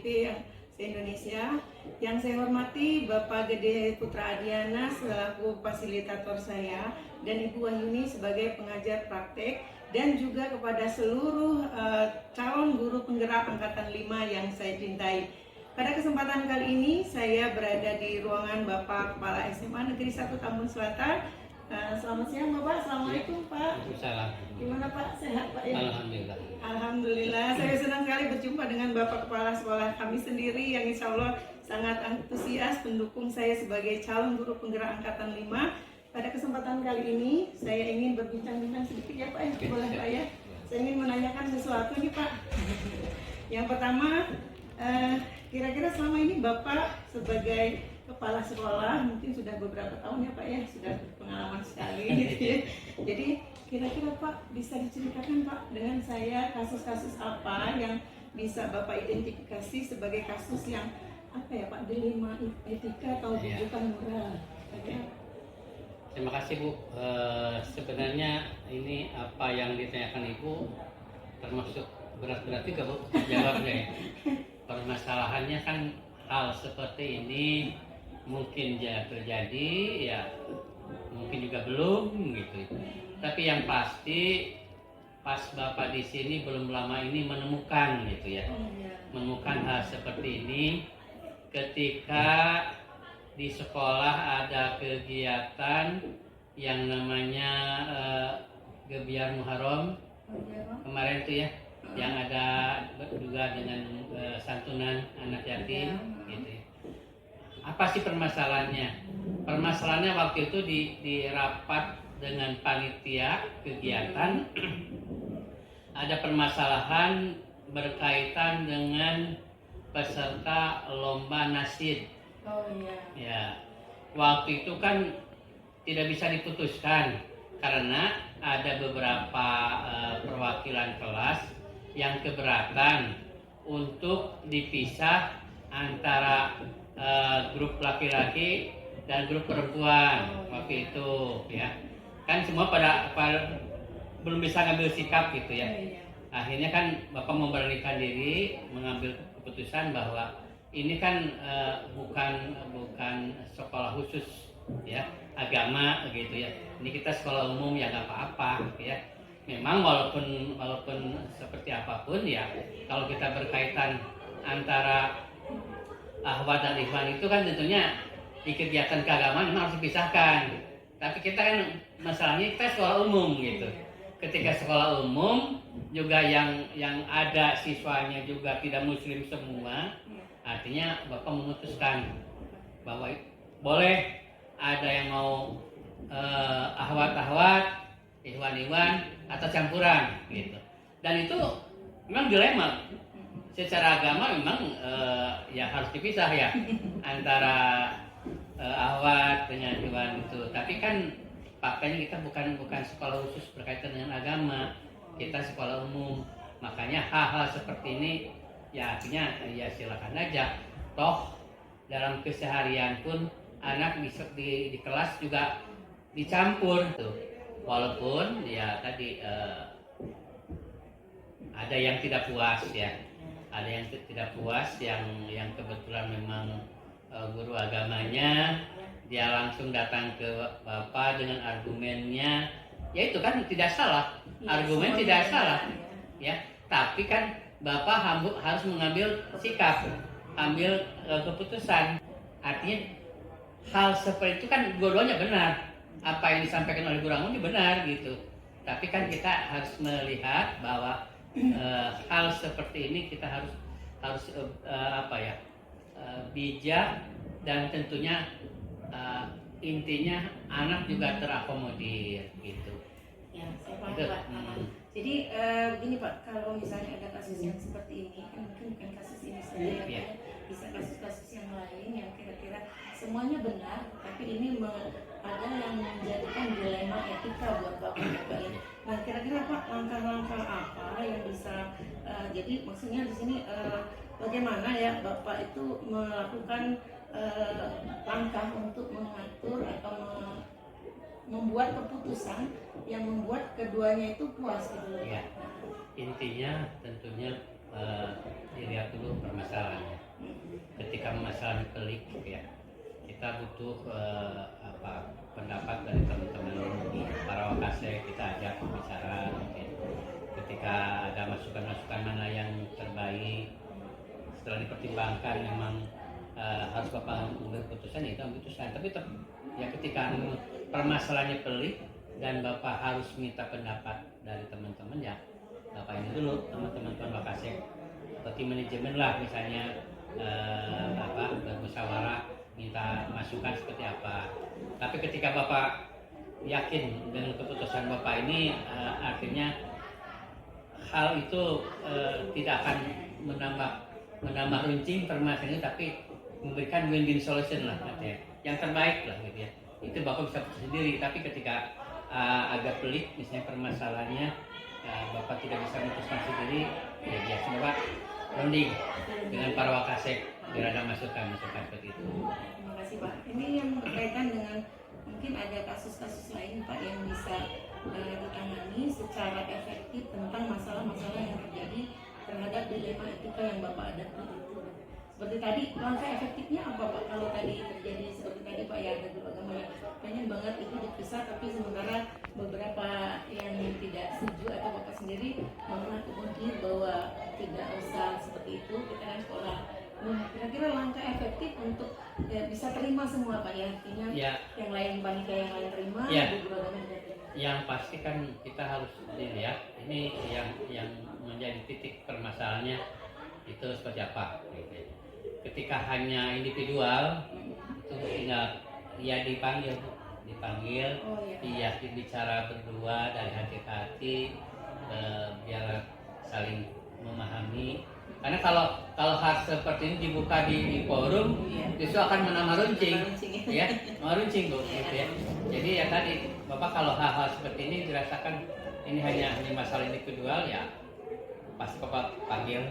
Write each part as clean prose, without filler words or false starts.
HPP se-Indonesia. Yang saya hormati Bapak Gede Putra Adiana selaku fasilitator saya dan Ibu Wahyuni sebagai pengajar praktek, dan juga kepada seluruh calon guru penggerak Angkatan 5 yang saya cintai. Pada kesempatan kali ini saya berada di ruangan Bapak Kepala SMA Negeri 1 Tambun Selatan. Selamat siang Bapak, Assalamualaikum Pak. Waalaikumsalam. Gimana Pak, sehat Pak ya? Alhamdulillah. Alhamdulillah, saya senang sekali berjumpa dengan Bapak Kepala Sekolah kami sendiri yang insya Allah sangat antusias mendukung saya sebagai calon guru penggerak Angkatan 5. Pada kesempatan kali ini saya ingin berbincang-bincang sedikit ya Pak ya, boleh Pak ya? Saya ingin menanyakan sesuatu nih Pak. Yang pertama, kira-kira selama ini Bapak sebagai kepala sekolah mungkin sudah beberapa tahun ya Pak ya, sudah pengalaman sekali gitu ya. Jadi kira-kira Pak bisa diceritakan Pak dengan saya kasus-kasus apa yang bisa Bapak identifikasi sebagai kasus yang apa ya Pak, dilema etika atau bukan moral? Terima kasih Bu. Sebenarnya ini apa yang ditanyakan Ibu termasuk berat-berat juga Bu jawabnya ya. Permasalahannya kan hal seperti ini mungkin terjadi ya, mungkin juga belum gitu. Tapi yang pasti pas Bapak di sini belum lama ini menemukan gitu ya, menemukan hal seperti ini ketika di sekolah ada kegiatan yang namanya Gebiar Muharram kemarin tuh ya, yang ada juga dengan santunan anak yatim gitu ya. Apa sih permasalahannya? Permasalahannya waktu itu di rapat dengan panitia kegiatan ada permasalahan berkaitan dengan peserta lomba nasid. Oh iya. Ya, waktu itu kan tidak bisa diputuskan karena ada beberapa perwakilan kelas yang keberatan untuk dipisah antara grup laki-laki dan grup perempuan waktu itu ya. Kan semua pada belum bisa ngambil sikap gitu ya. Akhirnya kan Bapak memberanikan diri mengambil keputusan bahwa ini kan bukan sekolah khusus ya, agama gitu ya. Ini kita sekolah umum ya, nggak apa-apa gitu ya. Memang walaupun seperti apapun ya, kalau kita berkaitan antara ahwat dan ikhwan itu kan tentunya di kegiatan keagamaan memang harus dipisahkan. Tapi kita kan masalahnya kita sekolah umum gitu. Ketika sekolah umum juga yang ada siswanya juga tidak muslim semua, artinya Bapak memutuskan bahwa boleh ada yang mau ahwat-ahwat, ikhwan-ikhwan atau campuran gitu. Dan itu memang dilema. Secara agama memang ya harus dipisah ya antara ahwat dengan ikhwan itu. Tapi kan faktanya kita bukan sekolah khusus berkaitan dengan agama. Kita sekolah umum. Makanya hal-hal seperti ini ya artinya ya silakan aja. Toh dalam keseharian pun anak bisa di kelas juga dicampur tuh. Walaupun ya tadi ada yang tidak puas ya. Ada yang tidak puas yang kebetulan memang guru agamanya, dia langsung datang ke Bapak dengan argumennya. Ya itu kan tidak salah. Argumen tidak salah. Ya, tapi kan Bapak harus mengambil sikap, ambil keputusan. Artinya hal seperti itu kan dua-duanya benar. Apa yang disampaikan oleh Guru Anggun benar gitu. Tapi kan kita harus melihat bahwa hal seperti ini kita harus bijak, dan tentunya intinya anak juga terakomodir gitu. Ya, saya paham Pak. Jadi begini Pak, kalau misalnya ada kasus yang seperti ini, kan mungkin bukan kasus ini saja ya, bisa kasus-kasus yang lain yang kira-kira semuanya benar, tapi ini ada yang menjadikan dilema etika buat Bapak ini. Nah, kira-kira Pak, langkah-langkah apa yang bisa jadi maksudnya di sini bagaimana ya Bapak itu melakukan langkah untuk mengatur atau membuat keputusan yang membuat keduanya itu puas gitu. Ya, intinya tentunya dilihat dulu permasalahannya. Ketika masalahnya pelik ya, kita butuh pendapat dari teman-teman para wakase, kita ajak bicara mungkin. Ketika ada masukan-masukan mana yang terbaik, setelah dipertimbangkan memang harus Bapak mengambil keputusan, ya kita memutuskan. Tapi ya ketika permasalahannya pelik dan Bapak harus minta pendapat dari teman-teman, ya Bapak ini dulu teman-teman wakase, seperti manajemen lah misalnya, bermusyawarah minta masukan seperti apa. Tapi ketika Bapak yakin dengan keputusan Bapak ini, akhirnya hal itu tidak akan menambah runcing permasalahan ini, tapi memberikan win-win solution lah artinya, yang terbaik lah gitu ya. Itu Bapak bisa putus sendiri. Tapi ketika agak pelik misalnya permasalahannya, Bapak tidak bisa memutuskan sendiri, ya biasa Bapak rounding dengan para wakase biar ada masukan seperti itu. Terima kasih Pak. Ini yang berkaitan dengan mungkin ada kasus-kasus lain Pak yang bisa ditangani secara efektif tentang masalah-masalah yang terjadi terhadap dilema etika yang Bapak hadapi itu. Seperti tadi, langkah efektifnya apa Pak? Kalau tadi terjadi seperti tadi Pak, ya ada dua agama yang pengen banget itu dipisah, tapi sementara beberapa yang tidak setuju atau Bapak sendiri mengakomodir bahwa tidak usah seperti itu, kita kan sekolah. Kira-kira langkah efektif untuk bisa terima semua Pak ya, artinya Ya, yang lain panitia yang lain terima, ya. beberapa agama tidak terima. Yang pasti kan kita harus dilihat ini yang menjadi titik permasalahannya itu seperti apa gitu. Ketika hanya individual itu tinggal ya dipanggil Oh, iya. diajak bicara berdua dari hati ke hati, biar saling memahami. Karena kalau hal seperti ini dibuka di forum, justru akan menambah runcing, ya, runcing Bu, gitu ya. Jadi ya tadi Bapak kalau hal-hal seperti ini dirasakan ini hanya masalah individual, ya pasti Bapak panggil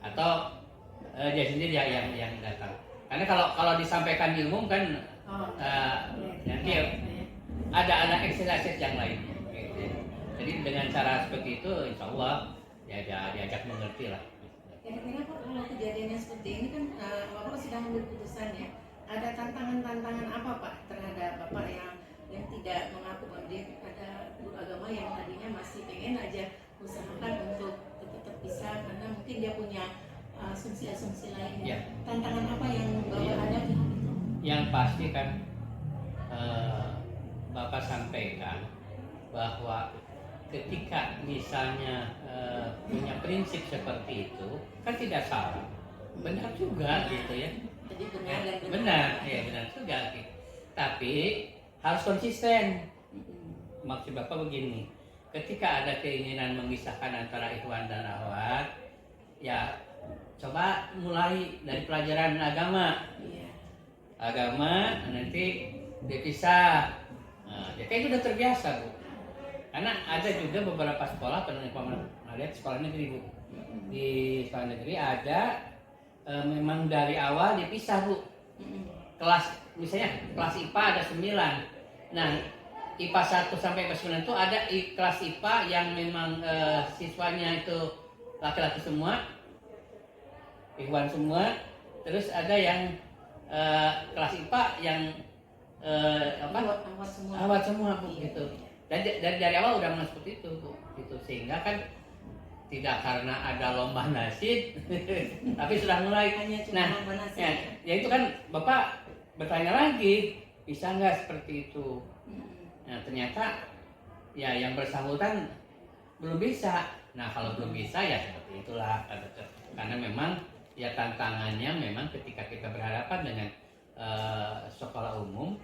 atau dia sendiri ya yang datang. Karena kalau disampaikan di umum kan nanti ada ekses yang lain. Gitu ya. Jadi dengan cara seperti itu, insya Allah ya diajak mengerti lah. Kira-kira Pak, kalau kejadiannya seperti ini kan Bapak sedang mengambil keputusan ya. Ada tantangan-tantangan apa Pak terhadap Bapak yang tidak mengakomodir ada guru agama yang tadinya masih pengen aja usahakan untuk tetap bisa karena mungkin dia punya asumsi-asumsi lain. Ya. Tantangan apa yang Bapak hadapi? Yang pasti kan Bapak sampaikan bahwa ketika misalnya punya prinsip seperti itu kan tidak salah, benar juga gitu ya. Jadi benar dan Benar, ya benar juga. Gitu. Tapi harus konsisten. Maksud Bapak begini, ketika ada keinginan memisahkan antara ikhwan dan akhwat, ya coba mulai dari pelajaran agama. Iya. Agama nanti dipisah. Nah, ya kayak itu udah terbiasa Bu. Karena ada juga beberapa sekolah, pernah lihat sekolah negeri Bu. Di sekolah negeri ada memang dari awal dipisah Bu. Kelas misalnya kelas IPA ada 9. Nah, IPA 1 sampai IPA 9 itu ada kelas IPA yang memang siswanya itu laki-laki semua, ikhwan semua. Terus ada yang kelas IPA yang awat semua Bu gitu. Dan dari awal udah seperti itu Bu. Gitu. Sehingga kan tidak karena ada lomba nasib tapi sudah mulai. Nah, ya itu kan Bapak bertanya lagi, bisa nggak seperti itu? Nah, ternyata ya yang bersangkutan belum bisa. Nah, kalau belum bisa ya seperti itulah. Karena memang ya tantangannya memang ketika kita berhadapan dengan sekolah umum,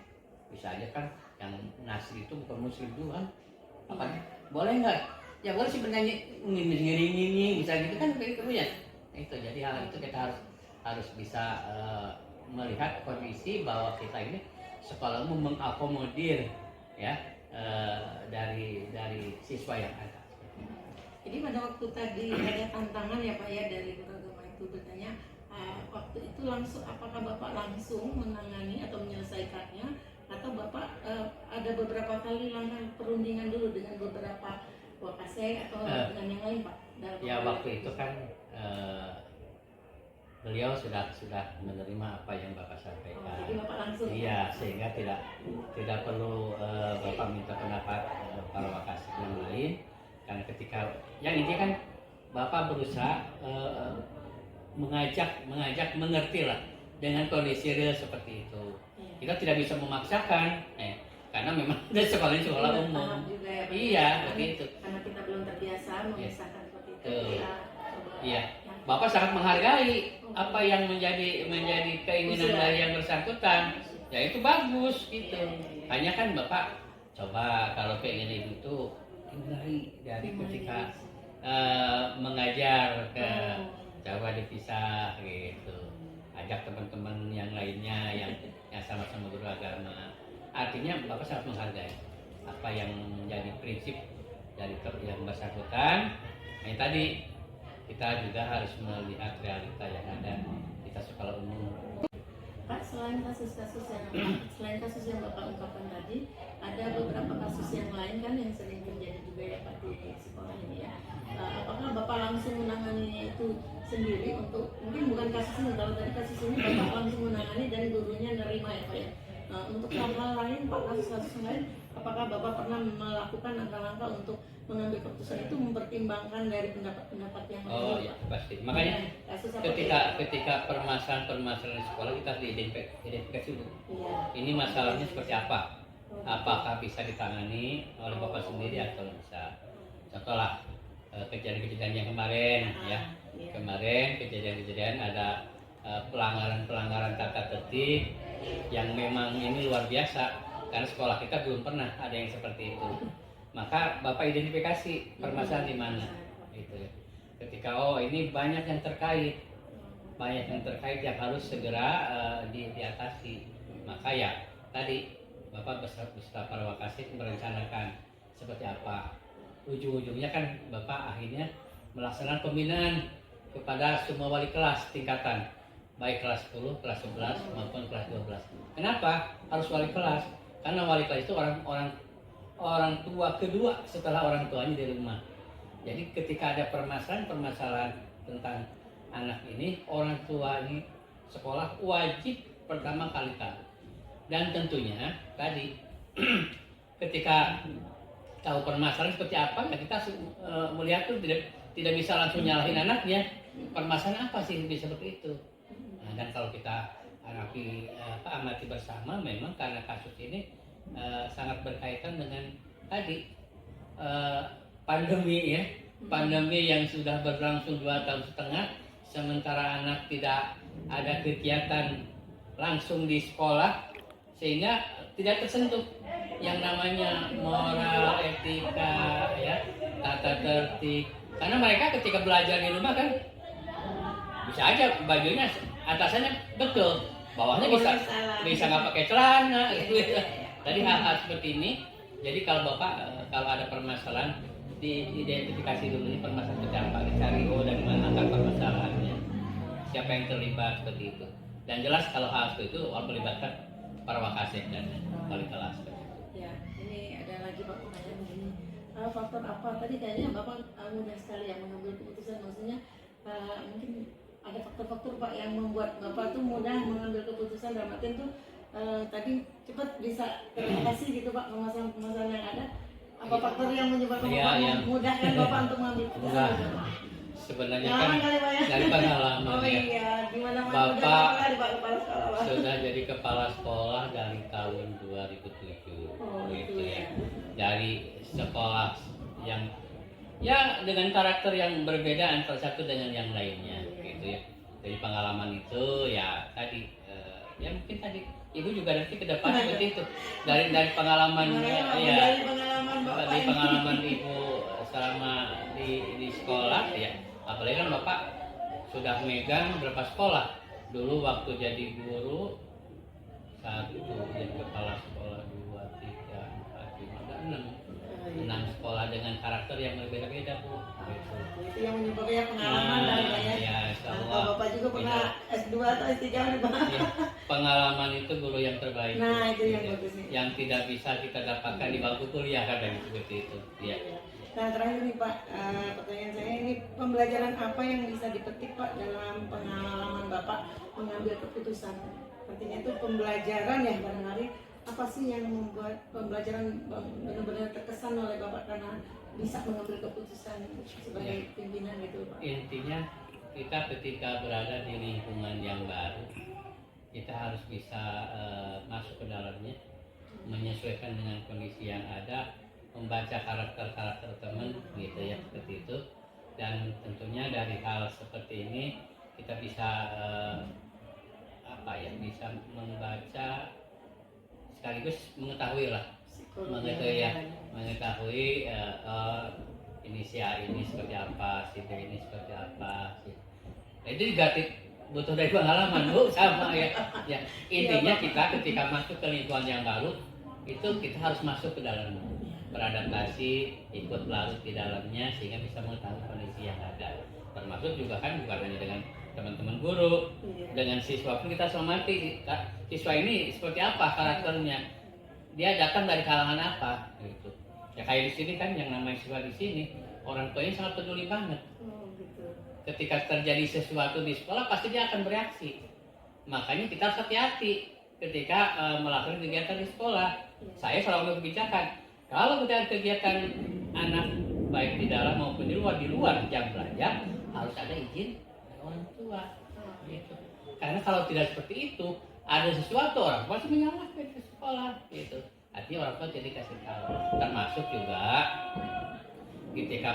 bisa aja kan yang ngasih itu bukan muslim juga kan. Apa boleh nggak? Ya boleh sih bernyanyi ngiring-ngiring bisa gitu kan begitu ya. Itu jadi hal itu kita harus bisa melihat kondisi bahwa kita ini sekolah umum mengakomodir ya dari siswa yang ada. Jadi pada waktu tadi ada tantangan ya Pak ya dari guru agama itu bertanya waktu itu langsung apakah Bapak langsung menangani atau menyelesaikannya atau Bapak ada beberapa kali langkah perundingan dulu dengan beberapa wakase atau dengan yang lain Pak? Ya waktu itu kan beliau sudah menerima apa yang Bapak sampaikan. Jadi Bapak langsung. Iya, sehingga tidak perlu Bapak minta pendapat para wakasek yang lain. Karena ketika yang ini kan Bapak berusaha mengajak mengerti lah dengan kondisi real seperti itu. Kita tidak bisa memaksakan, karena memang sekolah umum. Juga ya, Iya, begitu. Karena kita belum terbiasa memisahkan seperti itu. Iya. Bapak sangat menghargai apa yang menjadi keinginan dari yang bersangkutan. Ya itu bagus gitu. Hanya kan Bapak coba kalau keinginan ibu itu dari ketika mengajar ke coba dipisah gitu. Ajak teman-teman yang lainnya yang sama-sama guru agama. Artinya Bapak sangat menghargai apa yang menjadi prinsip dari yang bersangkutan. Nah, tadi kita juga harus melihat realita yang ada kita sekolah umum. Pak, selain kasus yang Bapak ungkapkan tadi, ada beberapa kasus yang lain kan yang sering terjadi juga ya Pak di sekolah ini ya. Apakah Bapak langsung menangani itu sendiri untuk mungkin bukan kasus ini, kalau tadi kasus ini Bapak langsung menangani dan gurunya nerima ya Pak ya. Untuk hal-hal lain Pak, kasus-kasus lain, apakah Bapak pernah melakukan langkah-langkah untuk mengambil keputusan itu mempertimbangkan dari pendapat-pendapat yang lain? Oh iya pasti. Makanya ketika permasalahan di sekolah kita harus identifikasi dulu. Iya. Ini masalahnya seperti apa? Apakah bisa ditangani oleh Bapak sendiri atau bisa? Contohlah kejadian-kejadian yang kemarin ya. Kemarin kejadian-kejadian ada pelanggaran tata tertib yang memang ini luar biasa karena sekolah kita belum pernah ada yang seperti itu. Maka Bapak identifikasi permasalahan di mana gitu ya. Ketika ini banyak yang terkait yang harus segera diatasi. Maka ya tadi Bapak beserta para wakasek merencanakan seperti apa. Ujung-ujungnya kan Bapak akhirnya melaksanakan pembinaan kepada semua wali kelas tingkatan, baik kelas 10, kelas 11 maupun kelas 12. Kenapa harus wali kelas? Karena wali kelas itu orang tua kedua setelah orang tuanya di rumah. Jadi ketika ada permasalahan tentang anak ini, orang tua ini sekolah wajib pertama kali tahu. Dan tentunya tadi ketika tahu permasalahan seperti apa, ya kita melihat tuh tidak bisa langsung nyalahin anaknya. Permasalahan apa sih bisa seperti itu? Nah, dan kalau kita amati bersama, memang karena kasus ini sangat berkaitan dengan tadi pandemi yang sudah berlangsung 2,5 tahun, sementara anak tidak ada kegiatan langsung di sekolah sehingga tidak tersentuh yang namanya moral, etika, ya, tata tertib. Karena mereka ketika belajar di rumah kan bisa aja bajunya atasannya betul, bawahnya bisa nggak pakai celana gitu. Tadi hal-hal seperti ini. Jadi kalau Bapak kalau ada permasalahan diidentifikasi dulu ini permasalahan seperti apa, dicari dari mana akar permasalahannya, siapa yang terlibat seperti itu. Dan jelas kalau hal seperti itu melibatkan para wakasek dan wali kelas. Ya, ini ada lagi Pak pertanyaan begini. Faktor apa? Tadi kayaknya Bapak mudah sekali yang mengambil keputusan, maksudnya mungkin ada faktor-faktor Pak yang membuat Bapak tuh mudah mengambil keputusan, dalam artian tuh tadi cepat bisa teratasi gitu Pak permasalahan yang ada. Apa faktor yang menyebabkan Bapak memudahkan Bapak untuk mengambil keputusan? Sebenarnya kan dari pengalaman. Oh iya, gimana Bapak di Pak Kepala Sekolah? Sudah jadi kepala sekolah dari tahun 2007. Gitu ya. Dari sekolah yang ya dengan karakter yang berbeda antara satu dengan yang lainnya gitu ya. Dari pengalaman itu ya tadi ya mungkin tadi Ibu juga nanti ke depan seperti itu. Dari pengalaman dari pengalaman Ibu selama di sekolah ya. Apalagi kan Bapak sudah megang berapa sekolah. Dulu waktu jadi guru 1, jadi kepala sekolah 2, 3, 4, 5, 6 sekolah dengan karakter yang berbeda-beda Bu. Itu yang menyebabkan pengalaman ya, atau Bapak juga pernah S2 atau S3 nih Pak? Ya, pengalaman itu guru yang terbaik. Nah itu yang bagus nih. Yang tidak bisa kita dapatkan di bangku kuliah kadang seperti itu. Ya. Nah terakhir nih Pak, pertanyaan saya ini pembelajaran apa yang bisa dipetik Pak dalam pengalaman Bapak mengambil keputusan? Artinya itu pembelajaran ya barangkali apa sih yang membuat pembelajaran benar-benar terkesan oleh Bapak karena bisa mengambil keputusan sebagai pimpinan gitu Pak? Intinya kita ketika berada di lingkungan yang baru, kita harus bisa masuk ke dalamnya, menyesuaikan dengan kondisi yang ada, membaca karakter teman gitu ya, seperti itu. Dan tentunya dari hal seperti ini kita bisa bisa membaca sekaligus mengetahui lah, mengetahui ini si A ini seperti apa, si B ini seperti apa sih. Nah, itu juga butuh dari pengalaman Bu, sama ya. Ya, intinya kita ketika masuk ke lingkungan yang baru itu kita harus masuk ke dalamnya, beradaptasi, ikut larut di dalamnya sehingga bisa mengetahui kondisi yang ada. Termasuk juga kan bukan hanya dengan teman-teman guru, dengan siswa pun kita cermati siswa ini seperti apa karakternya, dia datang dari kalangan apa gitu. Ya kayak di sini kan yang namanya siswa di sini orang tuanya sangat peduli banget. Ketika terjadi sesuatu di sekolah pasti dia akan bereaksi. Makanya kita harus hati-hati ketika melakukan kegiatan di sekolah. Saya selalu berbicara kalau kita kegiatan anak baik di dalam maupun di luar jam belajar harus ada izin dari orang tua. Gitu. Karena kalau tidak seperti itu ada sesuatu orang pasti menyalahkan ke sekolah gitu. Artinya orang tua jadi kasih tahu. Termasuk juga ketika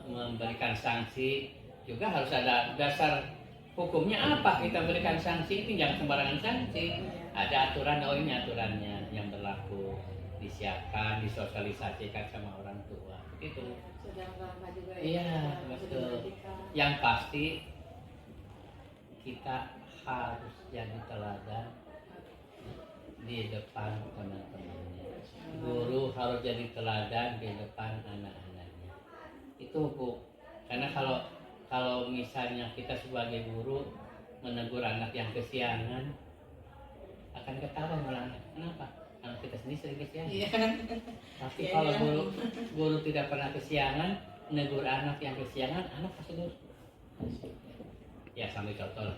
memberikan sanksi juga harus ada dasar hukumnya apa kita berikan sanksi itu, jangan sembarangan sanksi. Ada aturan, oh ini aturannya yang berlaku, disiapkan, disosialisasikan sama orang tua. Itu. Sudah lama juga ya. Iya, betul. Yang pasti kita harus jadi teladan di depan teman-temannya. Guru harus jadi teladan di depan anak-anaknya. Itu Bu. Karena kalau misalnya kita sebagai guru menegur anak yang kesiangan, akan ketahuan oleh anak. Kenapa? Anak kita sendiri sering kesiangan. Iya. Tapi kalau guru tidak pernah kesiangan, menegur anak yang kesiangan, anak pasti nurut. Ya sampai contoh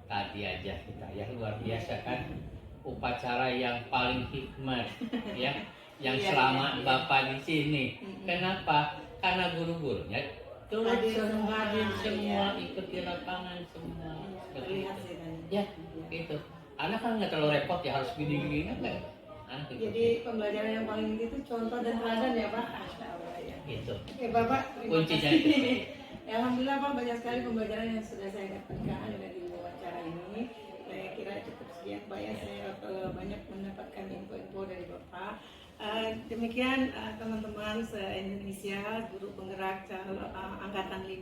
tadi aja kita ya luar biasa kan, upacara yang paling hikmat ya, yang selama Bapak di sini. Kenapa? Karena guru-gurunya turut semua, ikut di lapangan semua. Ya, gitu. Anak kan nggak terlalu repot ya harus gini-gini kan. Jadi pembelajaran yang paling itu contoh dan teladan ya Pak. Ya. Gitu. Oke Bapak, kuncinya itu. Ya, alhamdulillah Pak banyak sekali pembelajaran yang sudah saya dapatkan dari wawancara ini. Saya kira cukup sekian Pak ya. Saya banyak mendapatkan info-info dari Bapak. Demikian teman-teman se-Indonesia, guru penggerak angkatan 5,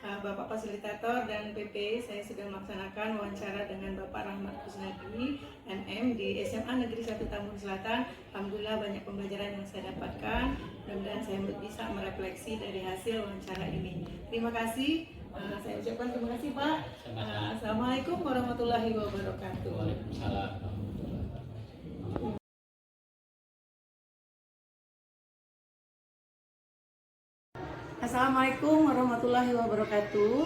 Bapak Fasilitator dan PP, saya sudah melaksanakan wawancara dengan Bapak Rahmat Kusnadi, MM di SMA Negeri 1 Tambun Selatan. Alhamdulillah banyak pembelajaran yang saya dapatkan. Mudah-mudahan saya bisa merefleksi dari hasil wawancara ini. Terima kasih. Saya ucapkan terima kasih Pak. Assalamualaikum warahmatullahi wabarakatuh. Waalaikumsalam. Assalamualaikum warahmatullahi wabarakatuh.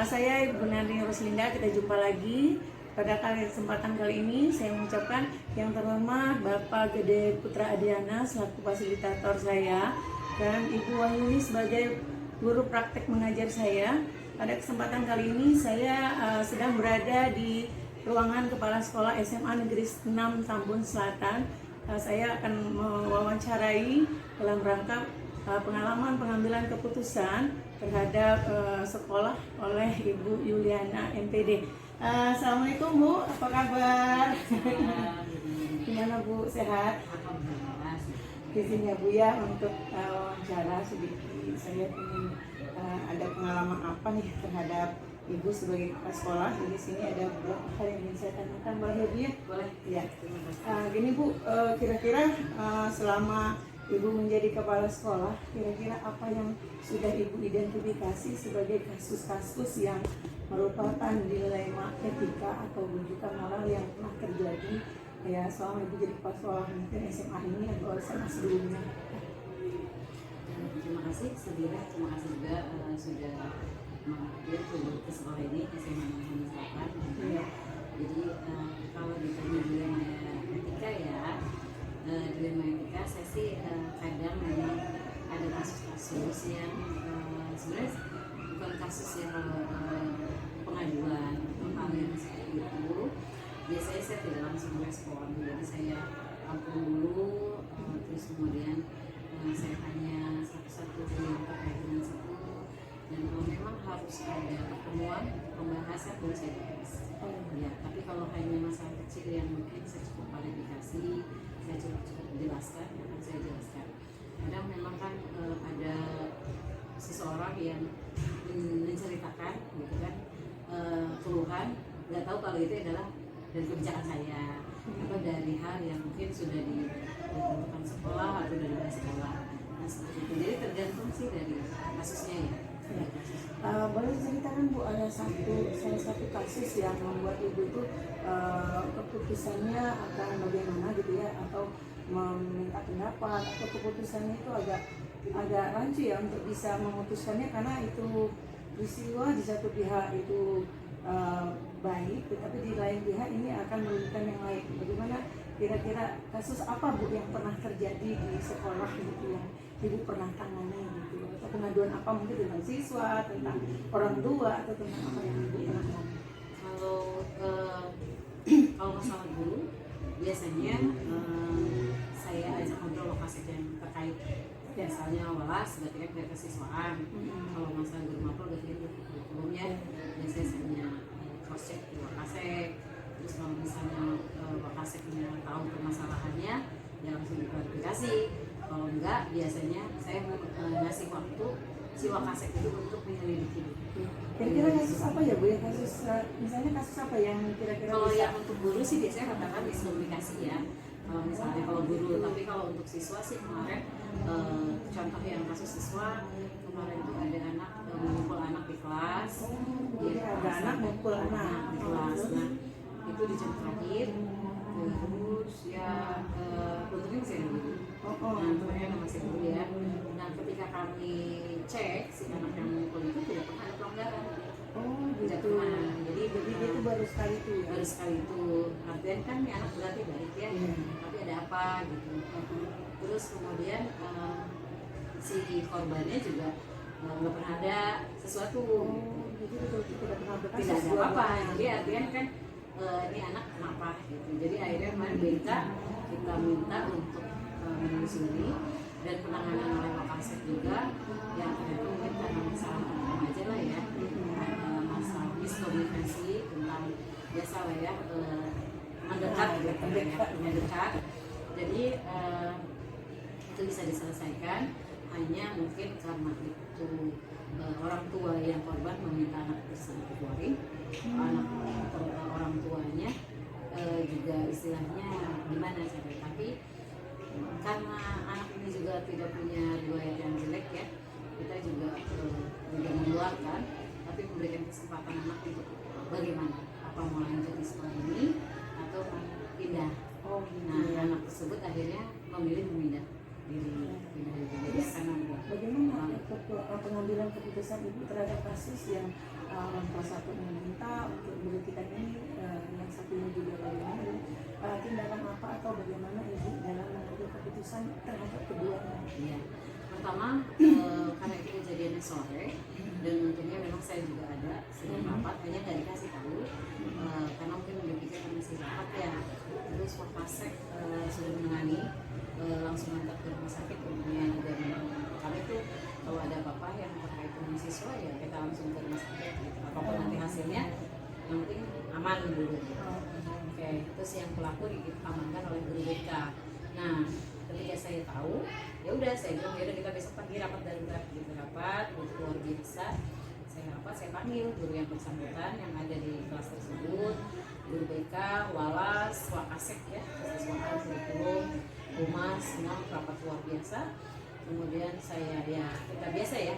Saya Ibu Nani Roslinda. Kita jumpa lagi pada kesempatan kali ini. Saya mengucapkan yang terhormat Bapak Gede Putra Adiana selaku fasilitator saya dan Ibu Wahyuni sebagai guru praktek mengajar saya. Pada kesempatan kali ini saya sedang berada di ruangan Kepala Sekolah SMA Negeri 6 Tambun Selatan. Saya akan mewawancarai dalam rangka pengalaman pengambilan keputusan terhadap sekolah oleh Ibu Yuliana MPD. Assalamualaikum Bu, apa kabar? Gimana Bu, sehat? Izinnya Bu ya untuk wawancara sedikit. Saya ingin ada pengalaman apa nih terhadap Ibu sebagai kepala sekolah. Di sini ada beberapa hal yang ingin saya tanyakan, boleh ya? Boleh. Ya. Gini Bu, kira-kira selama Ibu menjadi kepala sekolah, kira-kira apa yang sudah Ibu identifikasi sebagai kasus-kasus yang merupakan dilema etika atau rujukan moral yang pernah terjadi ya selama Ibu jadi kepala sekolah mungkin SMA ini atau SMA sebelumnya? kasih sendiri, terima kasih juga sudah mampir ke sekolah ini SMA Negeri Selatan. Jadi kalau ditanya dilema etika ya, dilema etika saya sih kadang memang ada kasus-kasus yang sebenarnya bukan kasus yang pengaduan atau hal yang seperti itu. Biasanya saya tidak langsung respon, jadi saya tampung dulu, terus kemudian saya tanya satu-satu yang terkait dengan situ, dan kalau memang harus ada pertemuan pembahasan pun saya bahas. Ya, tapi kalau hanya masalah kecil yang mungkin saya cukup klarifikasi, saya cukup jelaskan, akan saya jelaskan. Kadang memang kan ada seseorang yang menceritakan gitu kan keluhan, nggak tahu kalau itu adalah dari kebijakan saya atau dari hal yang mungkin sudah ditentukan sekolah atau dari sekolah. Nah, seperti itu. Jadi tergantung sih dari kasusnya ya. Boleh ceritakan Bu, ada salah satu kasus yang membuat Ibu itu keputusannya akan bagaimana gitu ya, atau meminta pendapat, atau keputusannya itu agak rancu ya untuk bisa memutuskannya, karena itu peristiwa di satu pihak itu baik, tetapi di lain pihak ini akan merugikan yang lain. Bagaimana kira-kira kasus apa Bu yang pernah terjadi di sekolah gitu yang Ibu pernah tangani gitu, atau pengaduan apa mungkin tentang siswa, tentang orang tua, atau tentang apa yang Ibu pernah tangani? Kalau masalah guru biasanya saya ajak ngobrol lokasi yang terkait, misalnya walas berarti kan dari kesiswaan. Kalau masalah guru mapel berarti kurikulumnya biasanya cross check di Wakasek. Terus kalau misalnya Wakaseknya tahu permasalahannya ya langsung diklarifikasi. Kalau enggak biasanya saya ngasih waktu si Wakasek itu untuk menyelidiki. Kira-kira kasus apa ya Bu ya, kasus misalnya kasus apa yang kira-kira kalau bisa? yang untuk guru sih biasanya katakan miskomunikasi ya, kalau misalnya kalau guru. Tapi kalau untuk siswa sih kemarin contoh yang kasus siswa kemarin itu ada anak memukul anak di kelas. Jadi ada anak memukul anak di kelas. Nah itu di jam terakhir, terus ya untungnya masih ada guru. Nah untungnya masih guru ya. Nah ketika kami cek si anak yang memukul itu tidak pernah ada pelanggaran. Tidak gitu. pernah. Jadi Dia itu baru sekali itu ya. baru sekali itu, artinya kan ini anak berarti baik ya, tapi ada apa gitu. Terus kemudian si korbannya juga nggak pernah ada sesuatu, Jadi betul-betul tidak pernah berkasus. tidak ada apa-apa. Jadi artinya kan ini anak kenapa gitu. Jadi akhirnya kemarin BK kita minta untuk menelusuri dan penanganan oleh Wakasek juga, yang ternyata mungkin karena masalah aja lah ya, masalah miskomunikasi tentang biasa lah ya, mendekat mendekat. Jadi itu bisa diselesaikan, hanya mungkin karena itu orang tua yang korban meminta anak tersebut keluarin, anak atau orang tuanya juga istilahnya gimana sampai, tapi karena anak ini juga tidak punya riwayat yang jelek ya, kita juga tidak mengeluarkan, tapi memberikan kesempatan anak untuk bagaimana, apa mau lanjut di sekolah ini atau mau pindah. Nah anak tersebut akhirnya memilih memindah diri. Jadi karena bagaimana pengambilan keputusan Ibu terhadap kasus yang orang tua satu meminta untuk berhentikan ini, yang satunya juga bagaimana, tindakan apa atau bagaimana Ibu dalam mengambil keputusan terhadap keduanya? ya, pertama karena itu kejadiannya sore dan untungnya memang saya juga ada sedang rapat, hanya nggak dikasih tahu karena mungkin dipikir masih rapat ya. Terus Wakasek sudah menangani, langsung antar ke rumah sakit, kemudian juga karena itu kalau ada apa-apa yang terkait dengan siswa ya kita langsung ke rumah sakit gitu. Apapun nanti hasilnya yang penting aman dulu gitu. Oke, terus yang pelaku diamankan oleh guru BK. Nah ketika saya tahu ya udah saya bilang ya udah kita besok pagi rapat darurat gitu, rapat untuk luar biasa. Saya panggil guru yang bersangkutan yang ada di kelas tersebut, guru BK, walas, Wakasek ya, kesiswaan, kurikulum, humas, semua rapat luar biasa. Kemudian saya ya kita biasa ya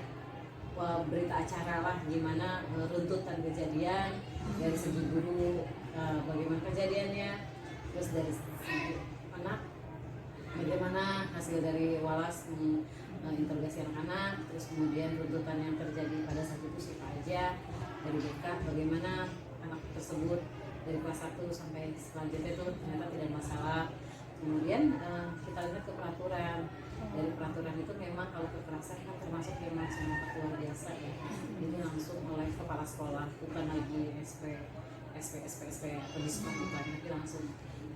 berita acara lah gimana runtutan kejadian dari segi guru, bagaimana kejadiannya, terus dari segi anak bagaimana hasil dari walas interogasi anak-anak, terus kemudian tuntutan yang terjadi pada saat itu siapa aja dari BK, bagaimana anak tersebut dari kelas 1 sampai selanjutnya itu ternyata tidak masalah. Kemudian kita lihat ke peraturan. Dari peraturan itu memang kalau kekerasan kan termasuk yang langsung luar biasa ya. Ini langsung oleh kepala sekolah, bukan lagi SP atau diskon, bukan, tapi langsung.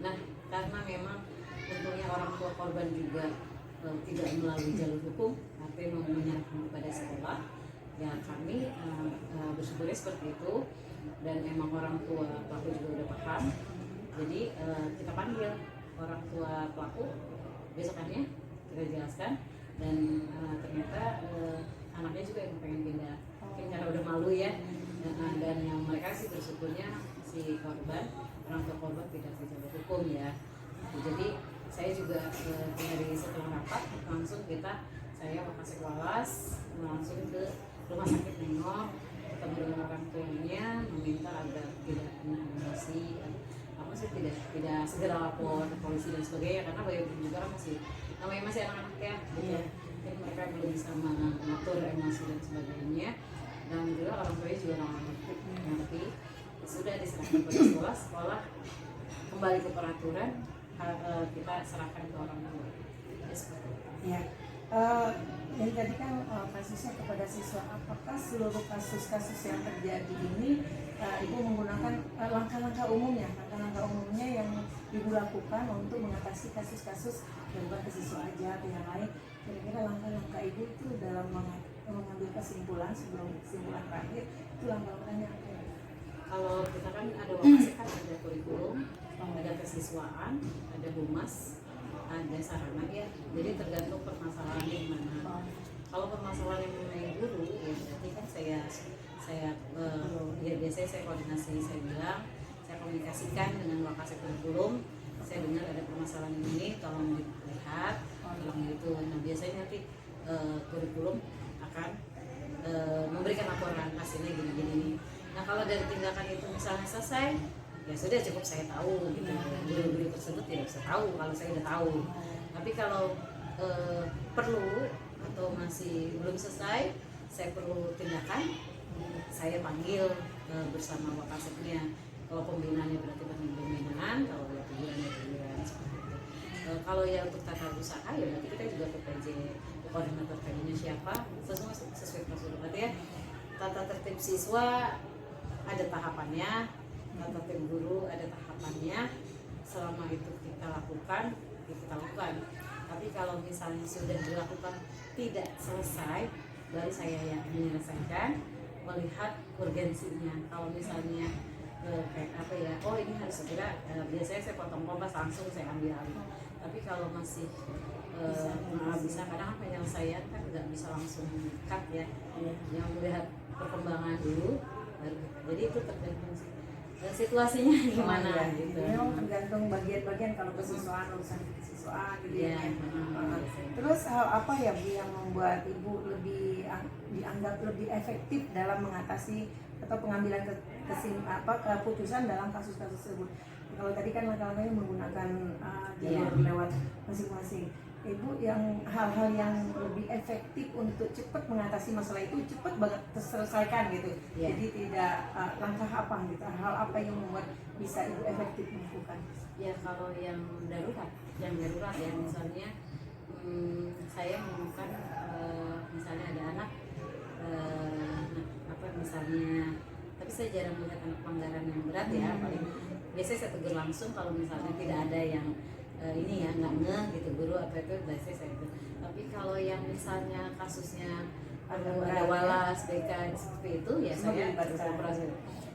Nah, karena memang tentunya orang tua korban juga tidak melalui jalur hukum, tapi menyerahkan kepada sekolah, ya kami bersyukurnya seperti itu. Dan emang orang tua pelaku juga udah paham, jadi kita panggil orang tua pelaku besokannya, kita jelaskan, dan ternyata anaknya juga yang pengen pindah, mungkin karena udah malu ya. Dan yang mereka sih bersyukurnya si korban, orang tua korban tidak jalur hukum ya. Jadi saya juga dari setelah rapat langsung saya Wakasek Walas langsung ke rumah sakit nengok, ketemu dengan orang tuanya, meminta agar tidak emosi, tidak segera lapor ke polisi dan sebagainya, karena bagaimanapun juga namanya masih anak-anak ya, gitu. Jadi mereka belum bisa mengatur emosi dan sebagainya, dan juga orang tuanya juga ngerti. Sudah diserahkan kepada sekolah kembali ke peraturan, kita serahkan ke orang tua. Ya. Jadi tadi kan kasusnya kepada siswa, apakah seluruh kasus-kasus yang terjadi ini Ibu menggunakan langkah-langkah umumnya yang Ibu lakukan untuk mengatasi kasus-kasus bukan ke siswa aja atau yang lain? Kira-kira langkah-langkah Ibu itu dalam mengambil kesimpulan sebelum kesimpulan terakhir itu langkah-langkahnya apa ya? Kalau kita kan ada Wakasek, kan ada kurikulum, ada kesiswaan, ada humas, ada sarana ya. Jadi tergantung permasalahan di mana. Kalau permasalahan yang mengenai guru, ya berarti kan saya biasanya saya koordinasi, saya komunikasikan dengan Wakasek kurikulum. Saya dengar ada permasalahan ini, tolong dilihat, tolong gitu. Nah biasanya nanti kurikulum akan memberikan laporan hasilnya gini-gini. Nah kalau dari tindakan itu misalnya selesai, ya sudah cukup saya tahu gitu. Guru-guru tersebut tidak bisa tahu kalau saya udah tahu. Tapi kalau perlu atau masih belum selesai, saya perlu tindakan, saya panggil bersama Wakaseknya. Kalau pembinaannya berarti pembinaan, kalau tegurannya teguran seperti itu. Kalau ya untuk tata usaha ya berarti kita juga ke PJ, koordinator PJ-nya siapa, sesuai prosedur. Berarti ya tata tertib siswa ada tahapannya, tata tertib guru ada tahapannya. Selama itu kita lakukan, ya kita lakukan. Tapi kalau misalnya sudah dilakukan tidak selesai, baru saya yang menyelesaikan, melihat urgensinya. Kalau misalnya kayak apa ya, oh ini harus segera, biasanya saya potong kompas langsung saya ambil alih. Tapi kalau masih bisa, kadang penyelesaian kan nggak bisa langsung cut ya, yang melihat perkembangan dulu baru. Jadi itu tergantung situasinya gimana gitu. Memang tergantung bagian-bagian, kalau kesiswaan urusan kesiswaan gitu ya. Terus hal apa ya Bu yang membuat Ibu dianggap lebih efektif dalam mengatasi atau pengambilan keputusan dalam kasus-kasus tersebut? Kalau tadi kan langkah-langkahnya menggunakan jalur lewat masing-masing. Ibu yang hal-hal yang lebih efektif untuk cepat mengatasi masalah itu cepat banget terselesaikan gitu. Jadi tidak langkah apa gitu, hal apa yang membuat bisa Ibu efektif melakukan? Ya kalau yang darurat ya, misalnya saya menemukan misalnya ada anak misalnya, tapi saya jarang melihat anak pelanggaran yang berat ya, paling biasanya saya tegur langsung kalau misalnya tidak ada yang ini ya nggak ngeh gitu guru apa itu, biasanya saya itu. Tapi kalau yang misalnya kasusnya ada walas BK seperti itu ya saya berkomunikasi,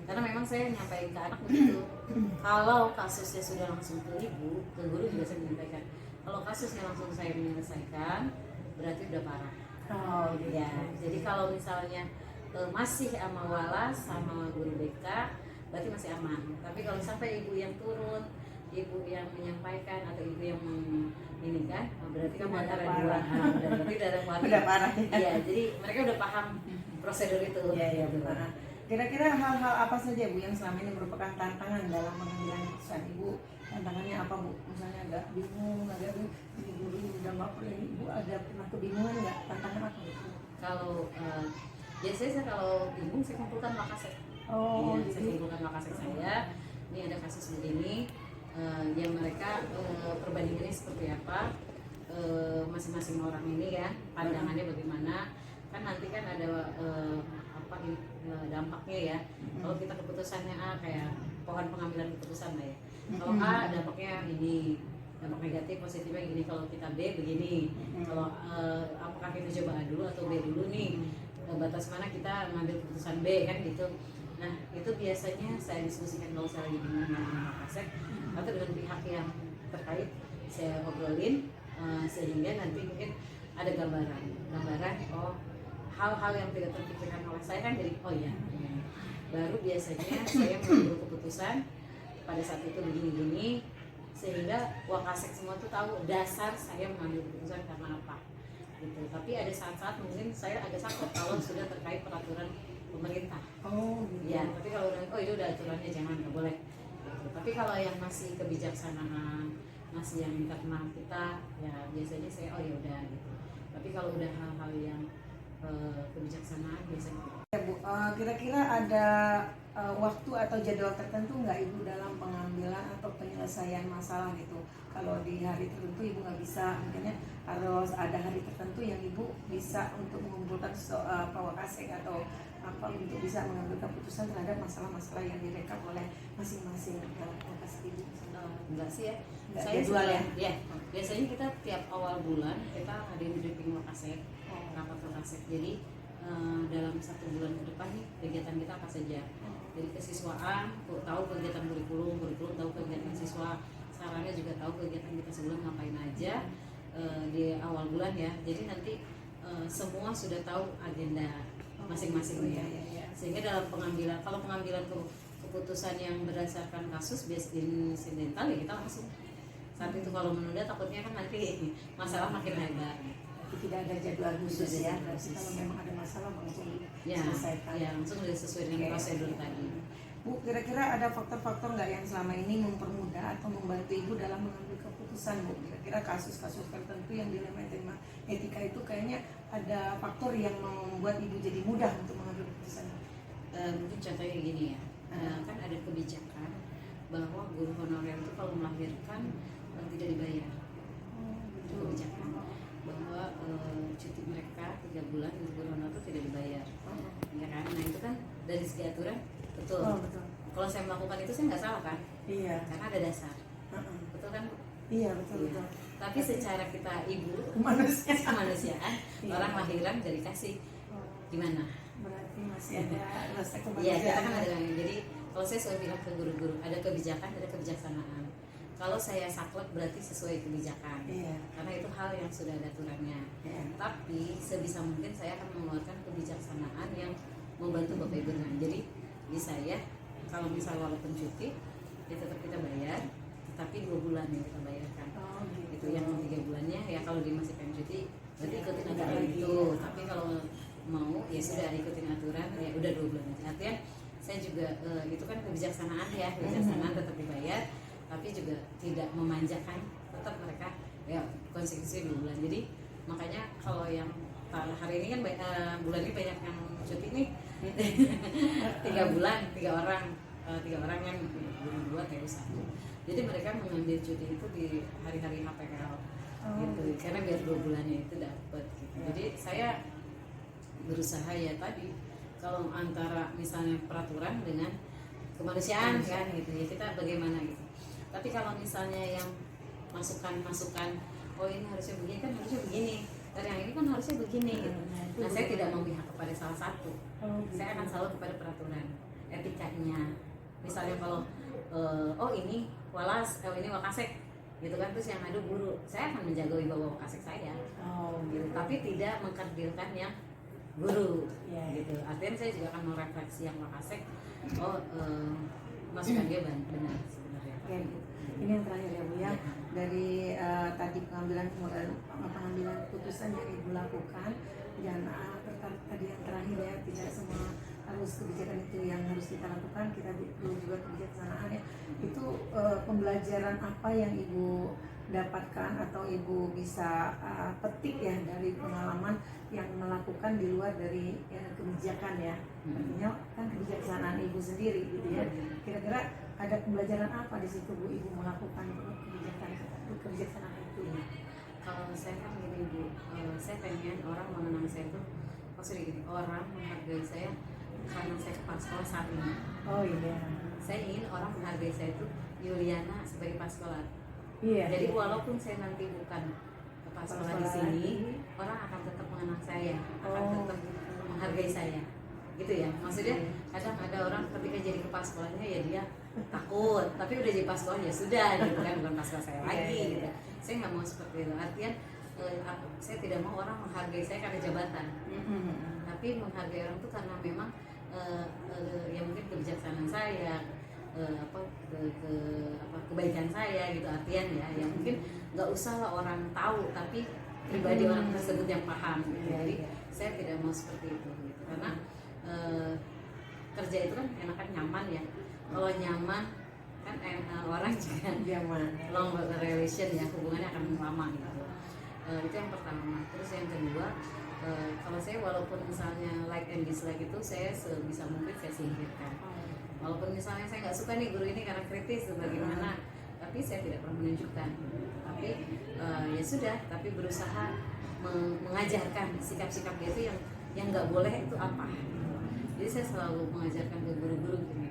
karena memang saya nyampaikan ke anak begitu. Kalau kasusnya sudah langsung ke ibu, ke guru juga saya menyampaikan. Kalau kasusnya langsung saya menyelesaikan berarti udah parah. Ya, jadi kalau misalnya masih sama walas sama guru BK berarti masih aman. Tapi kalau sampai ibu yang turun, ibu yang menyampaikan atau ibu yang ini kan, berarti kan antara dua, berarti udah parah. Iya, jadi mereka udah paham prosedur itu. Iya, benar. Kira-kira hal-hal apa saja Bu yang selama ini merupakan tantangan dalam pengambilan keputusan Ibu? Tantangannya kenapa Bu? Misalnya agak bingung, agak ini guru ini udah baper ini, Ibu ada pernah kebingungan nggak? Tantangan apa Bu? Kalau biasanya saya kalau bingung saya kumpulkan Makassar. Oh, Iya, saya jadi kumpulkan Makassar saya. Ini ada kasus begini, yang mereka perbandingannya seperti apa, masing-masing orang ini ya pandangannya bagaimana. Kan nanti kan ada apa dampaknya ya. Kalau kita keputusannya A kayak pohon pengambilan keputusan lah ya. Kalau A dampaknya ini, dampak negatif positifnya gini, kalau kita B begini. Kalau apakah kita coba A dulu atau B dulu nih, batas mana kita mengambil keputusan B kan gitu. Nah itu biasanya saya diskusikan kalau saya lagi bingung dengan Makassar atau dengan pihak yang terkait, saya obrolin sehingga nanti mungkin ada gambaran oh hal-hal yang tidak terpikirkan oleh saya kan jadi oh ya. Baru biasanya saya mengambil keputusan pada saat itu begini-gini sehingga Wakasek semua tuh tahu dasar saya mengambil keputusan karena apa gitu. Tapi ada saat-saat mungkin saya agak sakit kalau sudah terkait peraturan pemerintah. oh gitu. Ya, tapi kalau udah oh itu udah aturannya jangan nggak boleh. Gitu. Tapi kalau yang masih kebijaksanaan, masih yang internal kita, ya biasanya saya oh ya udah gitu. Tapi kalau udah hal-hal yang kebijaksanaan biasanya Ya Bu, kira-kira ada waktu atau jadwal tertentu nggak Ibu dalam pengambilan atau penyelesaian masalah gitu? Kalau di hari tertentu Ibu nggak bisa, makanya harus ada hari tertentu yang Ibu bisa untuk mengumpulkan Wakasek atau apa untuk bisa mengambil keputusan terhadap masalah-masalah yang direkap oleh masing-masing Wakasek Ibu. enggak sih ya. Nggak Saya jadwal ya? Ya. Biasanya kita tiap awal bulan kita ngadain briefing Wakasek, rapat Wakasek. Jadi dalam 1 bulan ke depan nih kegiatan kita apa saja. Jadi kesiswaan tahu kegiatan kurikulum tahu kegiatan siswa, sarana juga tahu kegiatan kita sebulan ngapain aja di awal bulan ya. Jadi nanti semua sudah tahu agenda masing-masing ya. Sehingga dalam pengambilan, kalau pengambilan keputusan yang berdasarkan kasus based insidental ya kita langsung saat itu. Kalau menunda takutnya kan nanti masalah makin lebar. Tidak ada jadwal khusus Tidak ada ya, jadwal khusus. kalau memang ada masalah langsung Ya, diselesaikan. ya langsung sesuai dengan Oke. prosedur tadi. Bu, kira-kira ada faktor-faktor nggak yang selama ini mempermudah atau membantu Ibu dalam mengambil keputusan Bu? Kira-kira kasus-kasus tertentu yang dilema etika itu kayaknya ada faktor yang membuat Ibu jadi mudah untuk mengambil keputusan. Mungkin contohnya gini ya, kan ada kebijakan bahwa guru honorer itu kalau melahirkan tidak dibayar. Itu kebijakan bahwa cuti mereka 3 bulan untuk guru honorer itu tidak dibayar, ya kan? Nah itu kan dari segi aturan betul. Oh, betul. Kalau saya melakukan itu saya nggak salah kan? Iya. Karena ada dasar, betul kan? Iya, betul Iya. betul. Tapi secara kita ibu Kemanusiaan. kemanusiaan, Iya. orang lahiran dari kasih gimana? Berarti masih ada rasa Iya, kemanusiaan. kita kan ada. Jadi kalau saya selalu bilang ke guru-guru, ada kebijakan, ada kebijaksanaan. Kalau saya saklek berarti sesuai kebijakan. Iya. Karena itu hal yang sudah ada aturannya. Iya. Tapi sebisa mungkin saya akan mengeluarkan kebijaksanaan yang membantu Bapak Ibu. Nah, jadi di saya kalau misalnya walaupun cuti, ya tetap kita bayar, tapi 2 bulan yang kita bayarkan. Oh, gitu. Itu yang 3 bulannya ya kalau dia masih pengen cuti, berarti ikutin Tidak aturan lagi, itu. ya. Tapi kalau mau ya sudah ikutin aturan, ya udah 2 bulan aja. Artinya saya juga itu kan kebijaksanaan ya, kebijaksanaan tetap dibayar, tapi juga tidak memanjakan, tetap mereka ya konsekuensi 2 bulan. Jadi makanya kalau yang hari ini kan bulan ini banyak yang cuti nih 3 bulan, 3 orang kan guru 2 TU 1. Jadi mereka mengambil cuti itu di hari-hari HPL gitu, karena biar 2 bulannya itu dapat gitu. Jadi saya berusaha ya tadi kalau antara misalnya peraturan dengan kemanusiaan kan gitu ya, kita bagaimana gitu. Tapi kalau misalnya yang masukan-masukan, oh ini harusnya begini kan harusnya begini, dan yang ini kan harusnya begini gitu. Nah saya tidak memihak kepada salah satu, saya akan selalu kepada peraturan etikanya. Misalnya kalau oh ini Walas, ini Wakasek gitu kan, terus yang ada guru, saya akan menjaga wibawa Wakasek saya gitu. Tapi tidak mengkerdilkan yang guru gitu. Artinya saya juga akan merefleksi yang Wakasek, oh masukan dia benar sebenarnya. Oke, ini yang terakhir ya Bu ya. Dari tadi pengambilan keputusan yang Ibu lakukan dan tadi yang terakhir ya, tidak semua harus kebijakan itu yang harus kita lakukan, kita perlu juga kebijaksanaan ya. Itu pembelajaran apa yang Ibu dapatkan atau Ibu bisa petik ya dari pengalaman yang melakukan di luar dari kebijakan ya, artinya kan kebijaksanaan Ibu sendiri gitu ya. Kira-kira ada pembelajaran apa di situ Bu Ibu melakukan kebijaksanaan itu? Kalau saya kan gini Bu, saya pengen orang mengenang saya itu maksudnya gini, orang menghargai saya karena saya kepala sekolah saat ini. Oh iya. Saya ingin orang menghargai saya itu Yuliana sebagai kepala sekolah. Iya. Jadi walaupun saya nanti bukan kepala sekolah di sini, orang akan tetap mengenang saya, akan tetap menghargai saya, gitu ya. Maksudnya kadang ada orang ketika jadi kepala sekolahnya ya dia takut, tapi udah jadi kepala sekolah ya sudah, gitu kan, bukan kepala sekolah saya lagi. Gitu. Saya nggak mau seperti itu. Artinya saya tidak mau orang menghargai saya karena jabatan, tapi menghargai orang itu karena memang ya mungkin kebijaksanaan saya. Kebaikan saya gitu artian ya mungkin nggak usah lah orang tahu tapi pribadi orang tersebut yang paham gitu. Jadi saya tidak mau seperti itu gitu karena kerja itu kan enakan nyaman ya, kalau nyaman kan orang juga nyaman, long relation ya, hubungannya akan lama gitu. Itu yang pertama. Terus yang kedua, kalau saya walaupun misalnya like and dislike itu saya sebisa mungkin saya singkirkan. Walaupun misalnya saya nggak suka nih guru ini karena kritis bagaimana, tapi saya tidak pernah menunjukkan. Tapi ya sudah, tapi berusaha mengajarkan sikap-sikap dia itu yang nggak boleh itu apa. Jadi saya selalu mengajarkan ke guru-guru gini.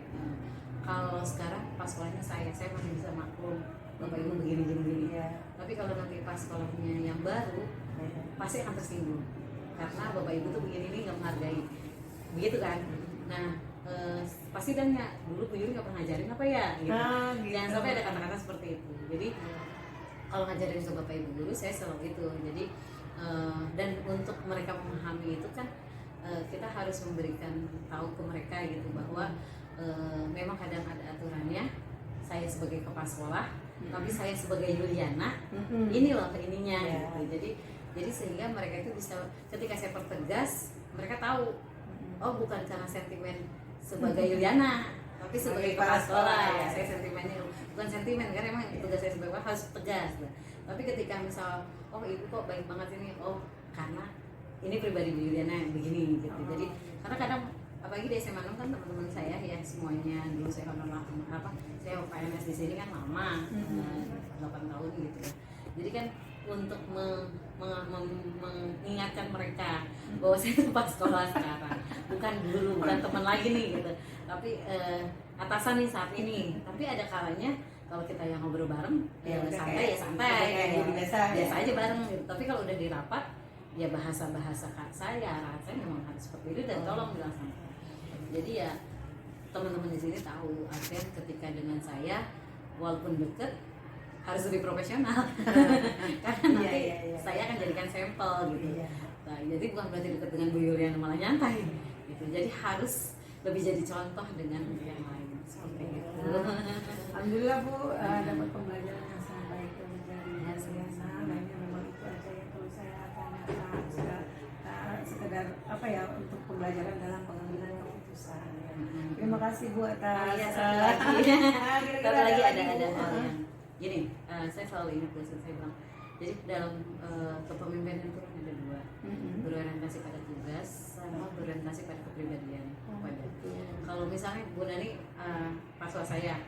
Kalau sekarang pas sekolahnya saya masih bisa maklum bapak ibu begini. Tapi kalau nanti pas sekolahnya yang baru, pasti akan tersinggung karena bapak ibu tuh begini nih nggak menghargai, begitu kan? Nah pasti dan ya dulu Bu Yuri nggak pernah ngajarin apa ya gitu. Gitu. Jangan sampai ada kata-kata seperti itu. Jadi kalau ngajarin ke bapak ibu guru saya selalu gitu. Jadi dan untuk mereka memahami itu kan kita harus memberikan tahu ke mereka gitu bahwa memang kadang ada aturannya. Saya sebagai kepala sekolah, tapi saya sebagai Yuliana, ini loh ininya gitu. Jadi sehingga mereka itu bisa ketika saya pertegas mereka tahu oh bukan karena sentimen sebagai Yuliana, tapi sebagai kepala sekolah ya. Saya sentimennya bukan sentimen kan, emang tugas saya sebagai kepala harus tegas. Tapi ketika misal oh ibu kok baik banget ini, oh karena ini pribadi Bu Yuliana yang begini gitu. Jadi karena kadang apalagi di SMA 6 kan teman-teman saya ya semuanya dulu saya honor saya PNS di sini kan lama 8 tahun gitu ya. Jadi kan untuk mengingatkan mereka bahwa saya itu pas sekolah sekarang, bukan dulu, bukan teman lagi nih gitu, tapi atasan nih saat ini. Tapi ada kalanya kalau kita yang ngobrol bareng ya santai biasa aja bareng gitu. Tapi kalau udah di rapat ya bahasa saya memang harus seperti itu dan tolong dilaksanakan. Jadi ya teman-teman di sini tahu artinya ketika dengan saya walaupun deket harus lebih profesional karena nanti saya akan jadikan sampel gitu. Nah, jadi bukan berarti dekat dengan Bu Yuliana malah nyantai gitu. Jadi harus lebih jadi contoh dengan yang lain seperti itu. Alhamdulillah Bu, dapat pembelajaran yang sangat baik dari Yuliana. Lainnya memang itu aja yang perlu saya tanyakan, sekedar apa ya untuk pembelajaran dalam pengambilan keputusan. Terima kasih Bu atas. Satu lagi ada hal yang gini, saya selalu ingat dosen saya bilang, jadi dalam kepemimpinan itu ada dua, berorientasi pada tugas sama berorientasi pada kepribadian. Kalau misalnya Bu Nani paswa saya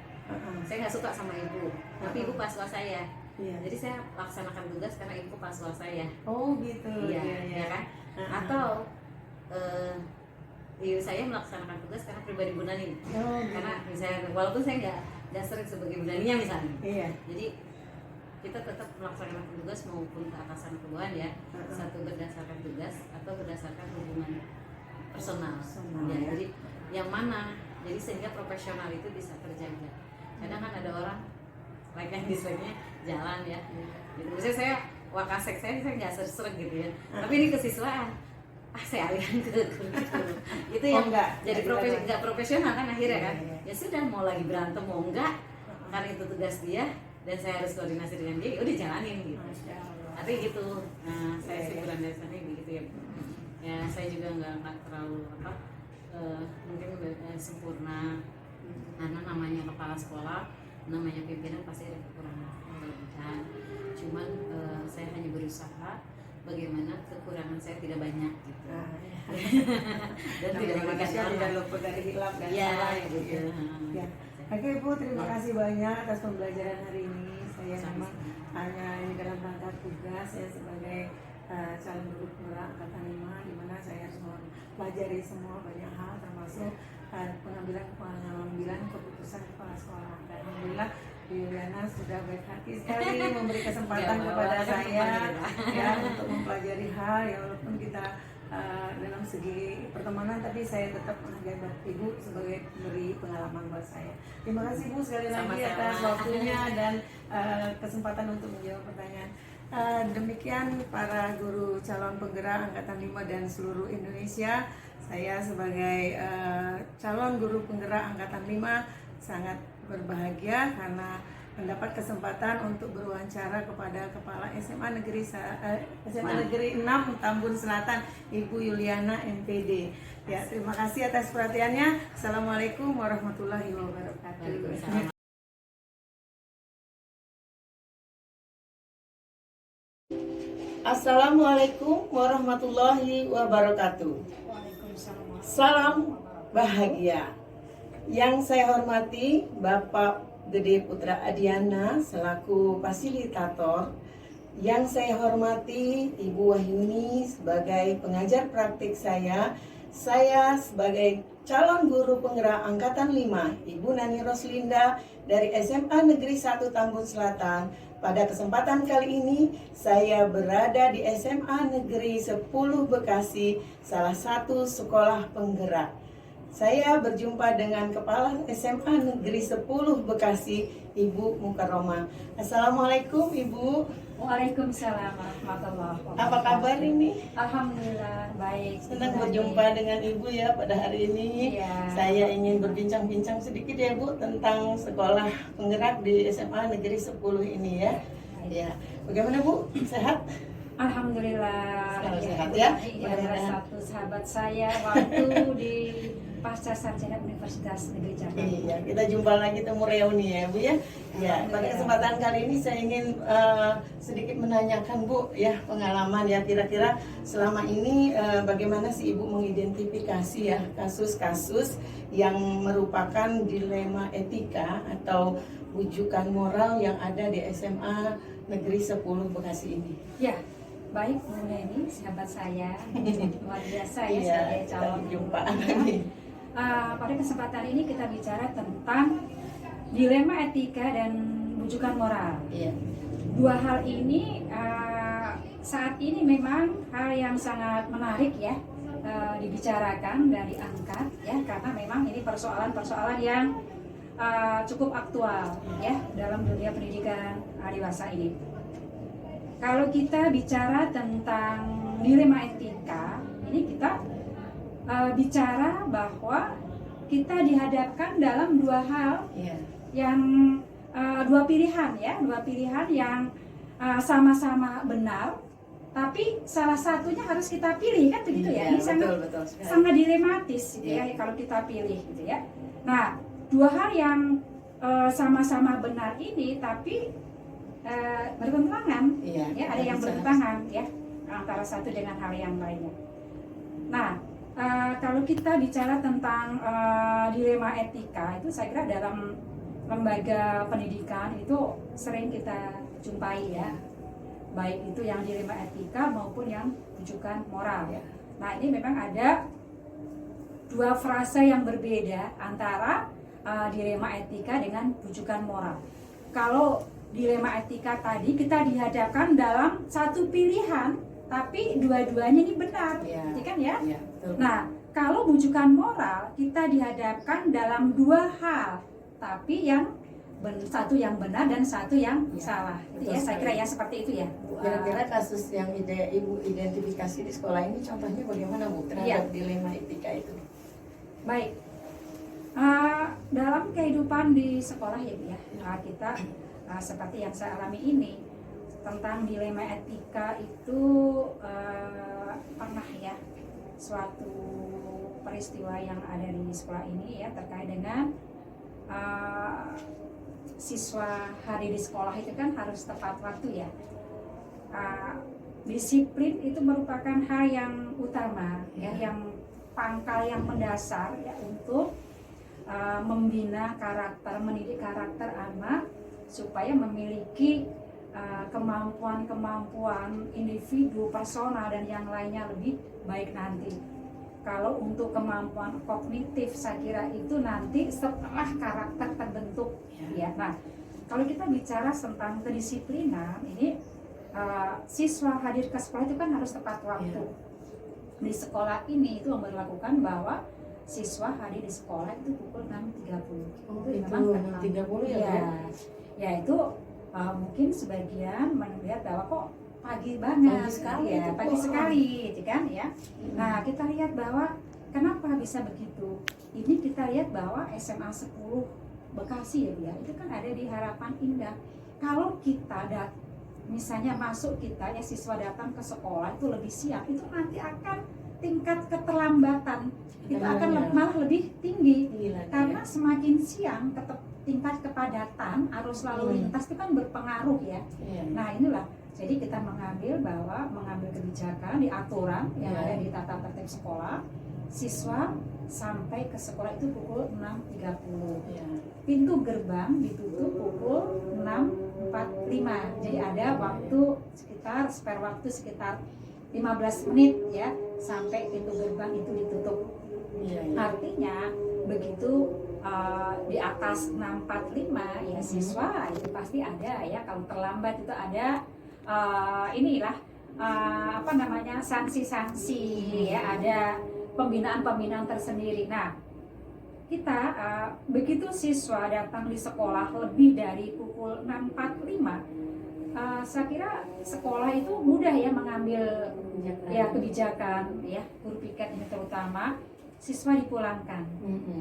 nggak suka sama ibu, tapi ibu paswa saya, jadi saya laksanakan tugas karena ibu paswa saya. Oh gitu. Iya kan? Atau saya melaksanakan tugas karena pribadi Bu Nani. Karena misalnya walaupun saya nggak sering sebagai Bu Naninya misalnya. Jadi kita tetap melaksanakan tugas maupun ke atasan ke bawahan ya. Satu berdasarkan tugas atau berdasarkan hubungan personal. Ya, jadi yang mana? Jadi sehingga profesional itu bisa terjaga. Kadang kan ada orang like and dislike-nya jalan ya. Gitu. Misalnya saya wakasek saya nggak sering gitu ya. Tapi ini kesiswaan. Saya alihkan ke itu yang jadi nggak profesional kan akhirnya kan. Ya sudah mau lagi berantem mau enggak karena itu tugas dia dan saya harus koordinasi dengan dia, udah jalanin gitu. Tapi gitu. Nah saya sih bulan dari sana begitu ya. Ya saya juga nggak terlalu mungkin sempurna, karena namanya kepala sekolah, namanya pimpinan pasti ada kekurangan kelebihan. Cuman saya hanya berusaha bagaimana kekurangan saya tidak banyak gitu. Dan tidak memberikan tidak luput dari hilaf dan ya, salah gitu. gitu. Ya. Oke Ibu, terima kasih banyak atas pembelajaran hari ini. Saya memang hanya ini dalam rangka tugas saya sebagai calon guru penggerak angkatan 5, di mana saya harus mempelajari semua banyak hal termasuk pengambilan keputusan kepala sekolah. Dan alhamdulillah Bu Yuliana sudah baik hati sekali memberi kesempatan kepada saya ya untuk mempelajari hal ya, walaupun kita dalam segi pertemanan, tapi saya tetap menghargai Ibu sebagai pemberi pengalaman buat saya. Terima kasih Bu sekali lagi atas waktunya dan kesempatan untuk menjawab pertanyaan. Demikian para guru calon penggerak angkatan 5 dan seluruh Indonesia. Saya sebagai calon guru penggerak angkatan 5 sangat berbahagia karena mendapat kesempatan untuk berwawancara kepada Kepala SMA Negeri 6 Tambun Selatan, Ibu Yuliana MPD. Ya, terima kasih atas perhatiannya. Assalamualaikum warahmatullahi wabarakatuh. Assalamualaikum warahmatullahi wabarakatuh. Salam bahagia. Yang saya hormati Bapak Gede Putra Adiana selaku fasilitator. Yang saya hormati Ibu Wahyuni sebagai pengajar praktik saya sebagai calon guru penggerak angkatan 5, Ibu Nani Roslinda dari SMA Negeri 1 Tambun Selatan. Pada kesempatan kali ini saya berada di SMA Negeri 10 Bekasi, salah satu sekolah penggerak. Saya berjumpa dengan Kepala SMA Negeri 10 Bekasi, Ibu Mukarromah. Assalamualaikum Ibu. Waalaikumsalam warahmatullahi wabarakatuh. Apa kabar ini? Alhamdulillah baik. Senang berjumpa dengan Ibu ya pada hari ini. Iya. Saya ingin berbincang-bincang sedikit ya Bu tentang sekolah penggerak di SMA Negeri 10 ini ya. Ya. Bagaimana Bu? Sehat? Alhamdulillah. Selalu sehat ya. Ini adalah satu sahabat saya waktu di Pasca Sarjana Universitas Negeri Jakarta. Iya, kita jumpa lagi, temu reuni ya Bu ya. Ya, pada kesempatan kali ini saya ingin sedikit menanyakan Bu ya pengalaman ya, kira-kira selama ini bagaimana sih Ibu mengidentifikasi ya kasus-kasus yang merupakan dilema etika atau wujukan moral yang ada di SMA Negeri 10 Bekasi ini. Ya, baik Bu Neni, sahabat saya, luar biasa ya Iya, sebagai kita calon jumpa guru. lagi. Pada kesempatan ini kita bicara tentang dilema etika dan wujukan moral. Iya. Dua hal ini saat ini memang hal yang sangat menarik ya dibicarakan dan diangkat ya, karena memang ini persoalan-persoalan yang cukup aktual ya dalam dunia pendidikan dewasa ini. Kalau kita bicara tentang dilema etika, ini kita bicara bahwa kita dihadapkan dalam dua hal Iya. yang dua pilihan yang sama-sama benar, tapi salah satunya harus kita pilih kan begitu ya. Ini betul, sangat dilematis gitu ya Iya. kalau kita pilih gitu ya. Nah, dua hal yang sama-sama benar ini tapi bertentangan Iya, ya, ada kita yang bicara. bertentangan ya antara satu dengan hal yang lainnya. Nah, kalau kita bicara tentang dilema etika itu saya kira dalam lembaga pendidikan itu sering kita jumpai ya, baik itu yang dilema etika maupun yang rujukan moral ya. Nah, ini memang ada dua frase yang berbeda antara dilema etika dengan rujukan moral. Kalau dilema etika tadi kita dihadapkan dalam satu pilihan tapi dua-duanya ini benar, Iya. gitu kan ya? Iya, betul. Nah, kalau rujukan moral kita dihadapkan dalam dua hal, tapi yang satu yang benar dan satu yang Ya, salah. betul Itu ya, saya sekali. kira ya seperti itu ya. Kira-kira kasus yang Ibu identifikasi di sekolah ini contohnya bagaimana Bu terhadap dilema etika itu? Baik. Dalam kehidupan di sekolah ya, kita seperti yang saya alami ini tentang dilema etika itu pernah ya suatu peristiwa yang ada di sekolah ini ya terkait dengan siswa hadir di sekolah itu kan harus tepat waktu ya. Disiplin itu merupakan hal yang utama ya, yang pangkal yang mendasar ya untuk membina karakter, mendidik karakter anak supaya memiliki kemampuan-kemampuan individu, personal dan yang lainnya lebih baik nanti. Kalau untuk kemampuan kognitif saya kira itu nanti setelah karakter terbentuk ya. Nah, kalau kita bicara tentang kedisiplinan ini siswa hadir ke sekolah itu kan harus tepat waktu. Di sekolah ini itu memberlakukan bahwa siswa hadir di sekolah itu pukul 6.30. Oh, itu itu memang 6.30 ya, Bu? Ya itu mungkin sebagian melihat bahwa kok pagi banget, Pagi sekali ya, itu, pagi kok. sekali, gitu kan ya. Nah kita lihat bahwa kenapa bisa begitu? Ini kita lihat bahwa SMA 10 Bekasi ya, itu kan ada di Harapan Indah. Kalau kita misalnya masuk kita ya siswa datang ke sekolah itu lebih siap, itu nanti akan tingkat keterlambatan itu akan malah lebih tinggi karena semakin siang tingkat kepadatan arus lalu lintas itu kan berpengaruh ya. Nah inilah jadi kita mengambil kebijakan di aturan yang ada di tata tertib sekolah, siswa sampai ke sekolah itu pukul 6.30. Pintu gerbang ditutup pukul 6.45. Jadi ada waktu spare waktu sekitar 15 menit ya sampai pintu gerbang itu ditutup. Artinya begitu di atas 6.45 ya siswa itu pasti ada ya, kalau terlambat itu ada sanksi-sanksi ya, ada pembinaan tersendiri. Nah kita begitu siswa datang di sekolah lebih dari pukul 6.45 saya kira sekolah itu mudah ya mengambil kebijakan ya, guru piket ini terutama siswa dipulangkan.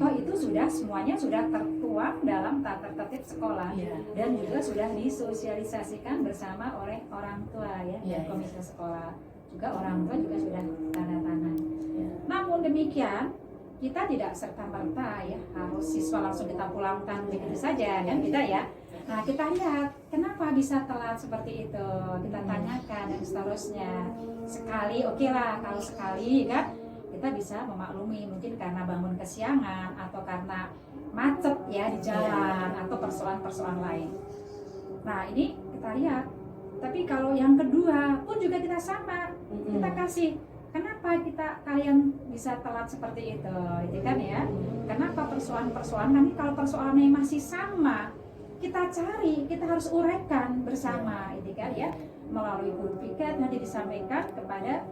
Toh itu semuanya sudah tertuang dalam tata tertib sekolah dan juga sudah disosialisasikan bersama oleh orang tua ya, komite sekolah. Juga orang tua juga sudah tanda tangan. Namun demikian kita tidak serta-merta ya harus siswa langsung kita pulangkan begitu saja kan kita ya. Nah kita lihat kenapa bisa telat seperti itu, kita tanyakan dan seterusnya. Sekali oke lah, kalau sekali kan kita bisa memaklumi mungkin karena bangun kesiangan atau karena macet ya di jalan atau persoalan-persoalan lain. Nah ini kita lihat. Tapi kalau yang kedua pun juga kita sama, kita kasih. Kenapa kalian bisa telat seperti itu, gitu kan ya? Kenapa persoalan-persoalan? Nanti kalau persoalannya masih sama, kita cari, kita harus uraikan bersama, gitu kan ya? Melalui guru piket nanti disampaikan kepada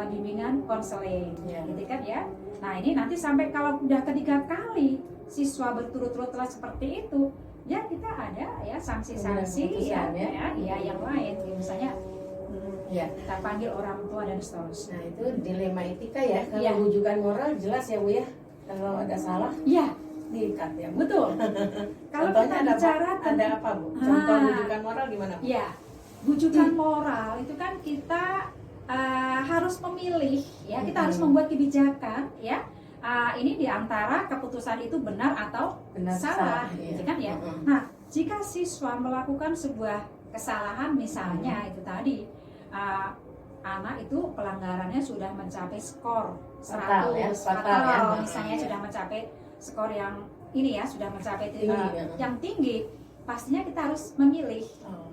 bimbingan konseling, gitu kan ya? Nah ini nanti sampai kalau udah ketiga kali siswa berturut-turut telat seperti itu, ya kita ada ya sanksi-sanksi ya yang lain, misalnya. Kita panggil orang tua dan seterusnya. Nah itu dilema etika ya. Kalau rujukan moral jelas ya Bu ya. Kalau ada salah diikat ya. Betul. Kalau kita bicara ada apa Bu? Contoh rujukan moral gimana Bu? Ya, rujukan moral itu kan kita harus memilih ya. Kita harus membuat kebijakan ya. Ini diantara keputusan itu benar atau salah, gitu kan ya. Nah, jika siswa melakukan sebuah kesalahan misalnya itu tadi. Anak itu pelanggarannya sudah mencapai skor 100 fatal, misalnya sudah mencapai skor yang ini ya, sudah mencapai yang tinggi, pastinya kita harus memilih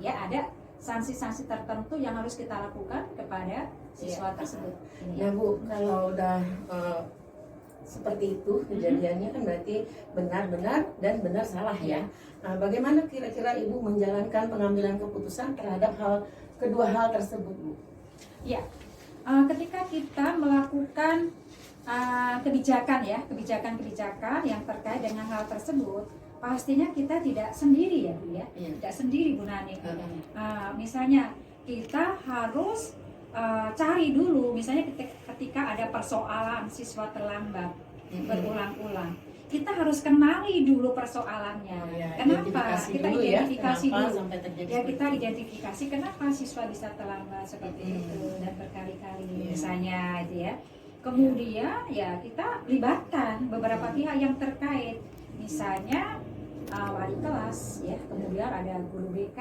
ya, ada sanksi-sanksi tertentu yang harus kita lakukan kepada siswa tersebut. Nah Bu, kalau udah seperti itu kejadiannya kan berarti benar-benar dan benar salah ya. Nah, bagaimana kira-kira Ibu menjalankan pengambilan keputusan terhadap kedua hal tersebut Bu? Ya, ketika kita melakukan kebijakan yang terkait dengan hal tersebut, pastinya kita tidak sendiri ya Bu ya, tidak sendiri Bu Nani. Misalnya kita harus cari dulu, misalnya ketika ada persoalan siswa terlambat berulang-ulang, kita harus kenali dulu persoalannya. Kenapa? Kita identifikasi dulu. Ya, kita identifikasi kenapa siswa bisa terlambat seperti itu dan berkali-kali misalnya itu ya. Kemudian ya kita libatkan beberapa pihak yang terkait, misalnya wali kelas ya, kemudian ada guru BK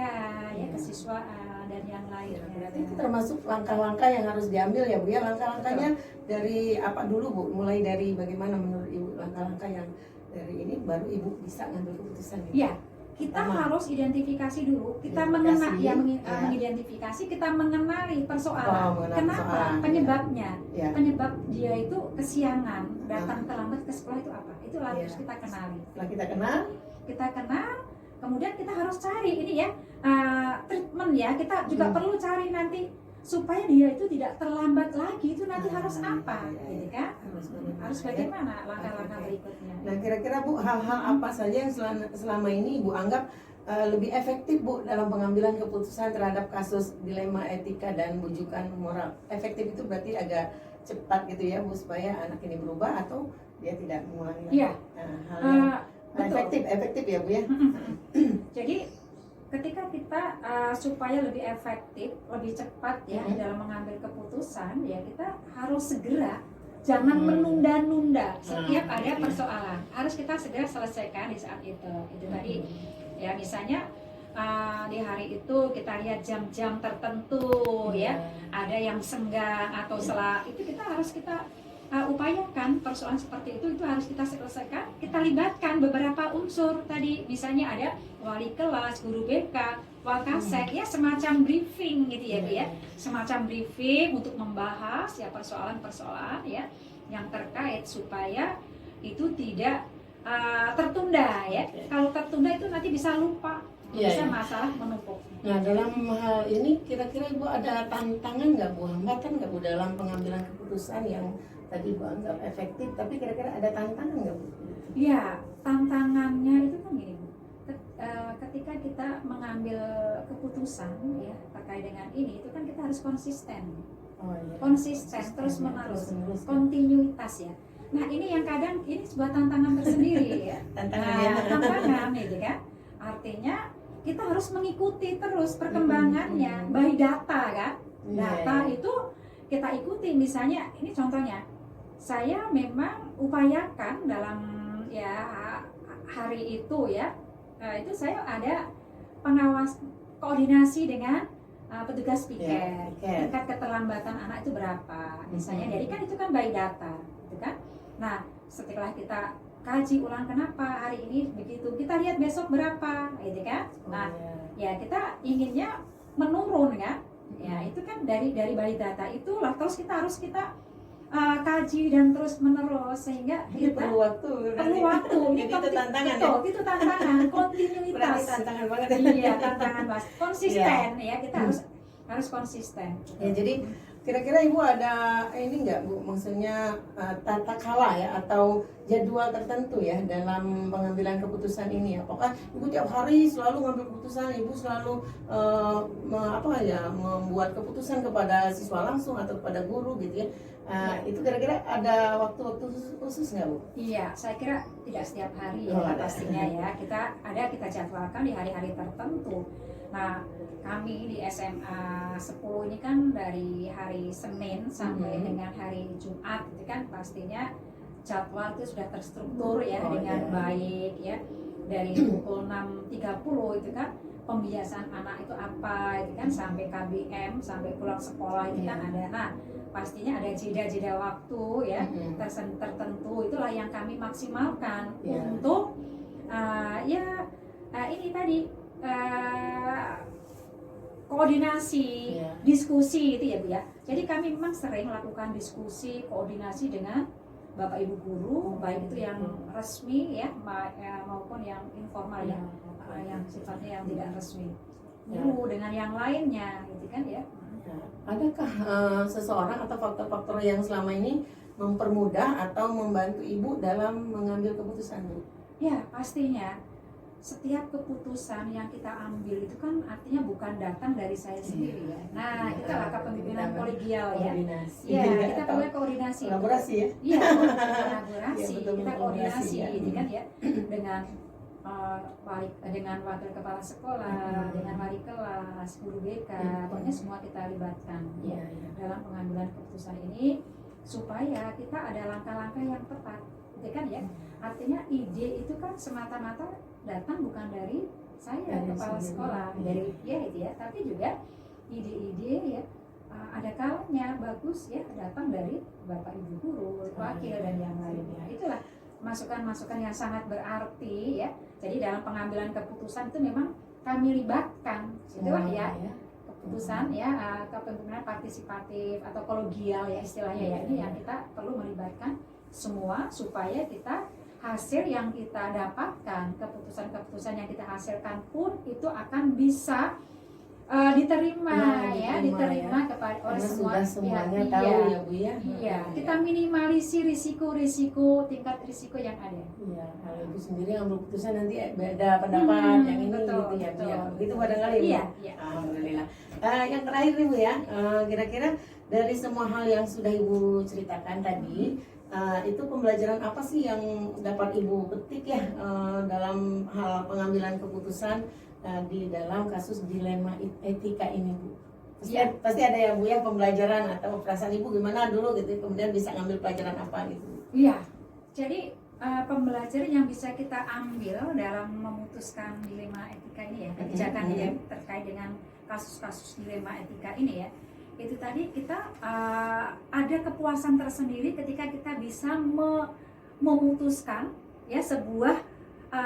ya, kesiswaan dan yang lainnya. Berarti itu termasuk langkah-langkah yang harus diambil ya Bu ya. Langkah-langkahnya dari apa dulu Bu? Mulai dari bagaimana menurut Ibu langkah-langkah yang dari ini baru Ibu bisa ngambil keputusan gitu? Ya, kita harus identifikasi dulu. Kita mengidentifikasi, kita mengenali persoalan. mengenali Kenapa? persoalan, Penyebabnya. Ya. Penyebab dia itu kesiangan, datang terlambat ke sekolah itu apa? Itu harus Ya. kita kenali. Setelah kita kenal, Kemudian kita harus cari ini ya, treatment ya. Kita juga perlu cari nanti supaya dia itu tidak terlambat lagi. Itu nanti harus apa, gitu kan? Harus bagaimana langkah-langkah berikutnya. Nah kira-kira Bu, hal-hal apa saja yang selama ini Ibu anggap lebih efektif Bu dalam pengambilan keputusan terhadap kasus dilema etika dan bujukan moral? Efektif itu berarti agak cepat gitu ya Bu, supaya anak ini berubah atau dia tidak mengulangi lagi. Iya. Nah, hal yang Betul. efektif ya Bu ya. Jadi ketika kita supaya lebih efektif, lebih cepat ya dalam mengambil keputusan, ya kita harus segera, jangan menunda-nunda setiap ada persoalan. Harus kita segera selesaikan di saat itu. Itu tadi ya, misalnya di hari itu kita lihat jam-jam tertentu ya, ada yang senggang atau itu kita harus upayakan persoalan seperti itu harus kita selesaikan. Kita libatkan beberapa unsur tadi, misalnya ada wali kelas, guru BK, wakasek ya, semacam briefing gitu ya Bu ya, semacam briefing untuk membahas ya persoalan-persoalan ya yang terkait supaya itu tidak tertunda ya. Kalau tertunda itu nanti bisa lupa, bisa masalah menumpuk. Nah dalam hal ini kira-kira Ibu ada tantangan nggak Bu, hambatan nggak Bu dalam pengambilan keputusan yang tadi Bu anggap efektif, tapi kira-kira ada tantangan nggak Bu? Ya, tantangannya itu kan gini Bu, ketika kita mengambil keputusan ya terkait dengan ini, itu kan kita harus konsisten, konsisten terus menerus, kontinuitas ya. Nah ini yang kadang ini sebuah tantangan tersendiri ya. Tantangan gitu kan, artinya kita harus mengikuti terus perkembangannya by data kan. Data itu kita ikuti, misalnya ini contohnya, saya memang upayakan dalam ya hari itu ya, itu saya ada pengawas koordinasi dengan petugas piket, tingkat keterlambatan anak itu berapa misalnya. Jadi kan itu kan by data gitu kan. Nah setelah kita kaji ulang kenapa hari ini begitu, kita lihat besok berapa gitu kan. Nah ya kita inginnya menurun kan ya, itu kan dari by data itulah terus kita harus kaji dan terus menerus, sehingga kita perlu waktu. Ini itu tantangan betul, ya? itu tantangan kontinuitas. Berarti tantangan banget. Iya, tantangan banget. Konsisten ya, kita harus konsisten. Ya jadi kira-kira Ibu ada ini nggak Bu, maksudnya tata kala ya atau jadwal tertentu ya dalam pengambilan keputusan ini? Apakah Ibu tiap hari selalu ngambil keputusan, Ibu selalu membuat keputusan kepada siswa langsung atau kepada guru gitu ya? Itu kira-kira ada waktu-waktu khusus nggak Bu? Iya, saya kira tidak setiap hari ya pastinya ya. Kita jadwalkan di hari-hari tertentu. Nah, kami di SMA 10 ini kan dari hari Senin sampai dengan hari Jumat itu kan pastinya jadwal itu sudah terstruktur ya dengan baik ya. Dari pukul 6.30 itu kan pembiasaan anak itu apa itu kan, sampai KBM, sampai pulang sekolah itu kan ada. Nah, pastinya ada jeda-jeda waktu ya tertentu, itulah yang kami maksimalkan untuk ini tadi koordinasi, diskusi itu ya Bu ya. Jadi kami memang sering melakukan diskusi, koordinasi dengan Bapak Ibu guru, baik itu yang resmi ya maupun yang informal ya, yang sifatnya yang tidak resmi. Guru dengan yang lainnya gitu kan ya. Adakah seseorang atau faktor-faktor yang selama ini mempermudah atau membantu Ibu dalam mengambil keputusan Bu? Ya pastinya. Setiap keputusan yang kita ambil itu kan artinya bukan datang dari saya sendiri ya. Nah, kita lah kepemimpinan kolegial ya. Iya, kita perlu koordinasi. Kolaborasi ya? Iya, kolaborasi. Kita koordinasi gitu kan ya dengan dengan wakil kepala sekolah, dengan wali kelas, guru BK, pokoknya semua kita libatkan ya dalam pengambilan keputusan ini. supaya kita ada langkah-langkah yang tepat, gitu kan ya. Artinya ide itu kan semata-mata datang bukan dari saya kepala sekolah, dari dia itu ya, tapi juga ide-ide ya ada kalanya bagus ya datang dari bapak ibu guru, wakil dan yang lainnya. Itulah masukan-masukan yang sangat berarti ya. Jadi dalam pengambilan keputusan itu memang kami libatkan, itulah ya keputusan ya, kepemimpinan partisipatif atau kolegial ya istilahnya ya. Ini yang kita perlu melibatkan semua supaya kita hasil yang kita dapatkan, keputusan-keputusan yang kita hasilkan pun itu akan bisa diterima kepada oleh semua semuanya pihak. tahu Iya. ya Bu ya. Iya, kita minimalisi risiko-risiko, tingkat risiko yang ada. Iya, kalau Ibu sendiri ngambil keputusan nanti beda pendapat yang ini betul, gitu ya Bu ya. betul. Begitu barangkali Bu. Iya, iya. Alhamdulillah. Yang terakhir Ibu ya, kira-kira dari semua hal yang sudah Ibu ceritakan tadi, itu pembelajaran apa sih yang dapat Ibu petik ya dalam hal pengambilan keputusan di dalam kasus dilema etika ini Bu? Pasti ada ya Bu ya pembelajaran atau perasaan Ibu gimana dulu gitu, kemudian bisa ngambil pelajaran apa gitu? Iya, jadi pembelajaran yang bisa kita ambil dalam memutuskan dilema etika ini ya, kebijakan yang terkait dengan kasus-kasus dilema etika ini ya, itu tadi kita ada kepuasan tersendiri ketika kita bisa memutuskan ya sebuah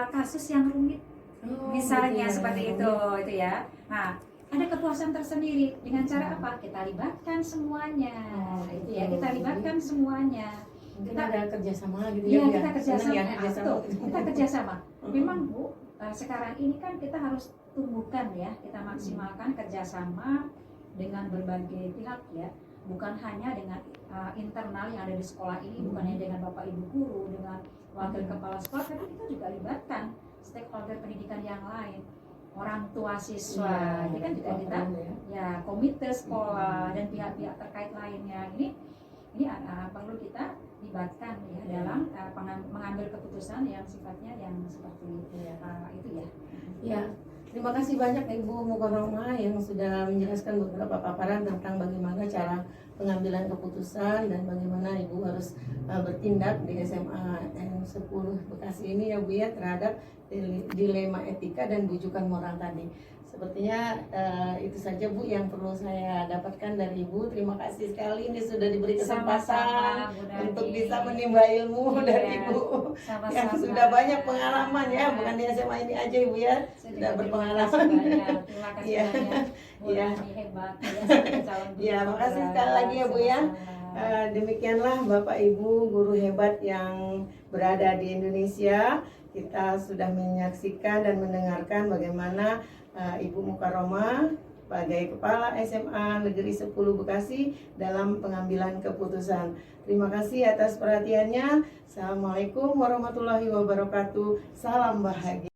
kasus yang rumit. Misalnya seperti itu ya. Nah, ada kepuasan tersendiri dengan cara apa? Kita libatkan semuanya, itu ya. Kita libatkan semuanya. Kita ada kerjasama gitu ya. ya. Kita kerjasama. Ya, kerjasama. Kita kerjasama. Memang Bu, sekarang ini kan kita harus tumbuhkan ya, kita maksimalkan kerjasama dengan berbagai pihak ya. Bukan hanya dengan internal yang ada di sekolah ini, bukan hanya dengan bapak ibu guru, dengan wakil kepala sekolah, tapi kita juga libatkan stakeholder pendidikan yang lain, orang tua siswa, ini kan juga kita ya komite sekolah dan pihak-pihak terkait lainnya. Ini perlu kita libatkan ya dalam mengambil keputusan yang sifatnya yang seperti itu ya. Ya, terima kasih banyak Ibu Mukarramah yang sudah menjelaskan beberapa paparan tentang bagaimana cara pengambilan keputusan dan bagaimana Ibu harus bertindak di SMA N10 Bekasi ini ya Bu ya terhadap dilema etika dan bujukan moral tadi. Sepertinya itu saja Bu yang perlu saya dapatkan dari Ibu. Terima kasih sekali ini sudah diberi kesempatan untuk bisa menimba ilmu dari Ibu yang sudah banyak pengalaman ya, bukan di SMA ini aja Ibu ya, sudah berpengalaman. Terima kasih Iya. banyak. Iya. Hebat ya sebagai calon guru. Ya, makasih sekali lagi ya Bu ya. Demikianlah Bapak Ibu guru hebat yang berada di Indonesia. Kita sudah menyaksikan dan mendengarkan bagaimana Ibu Mukarramah sebagai Kepala SMA Negeri 10 Bekasi dalam pengambilan keputusan. Terima kasih atas perhatiannya. Assalamualaikum warahmatullahi wabarakatuh. Salam bahagia.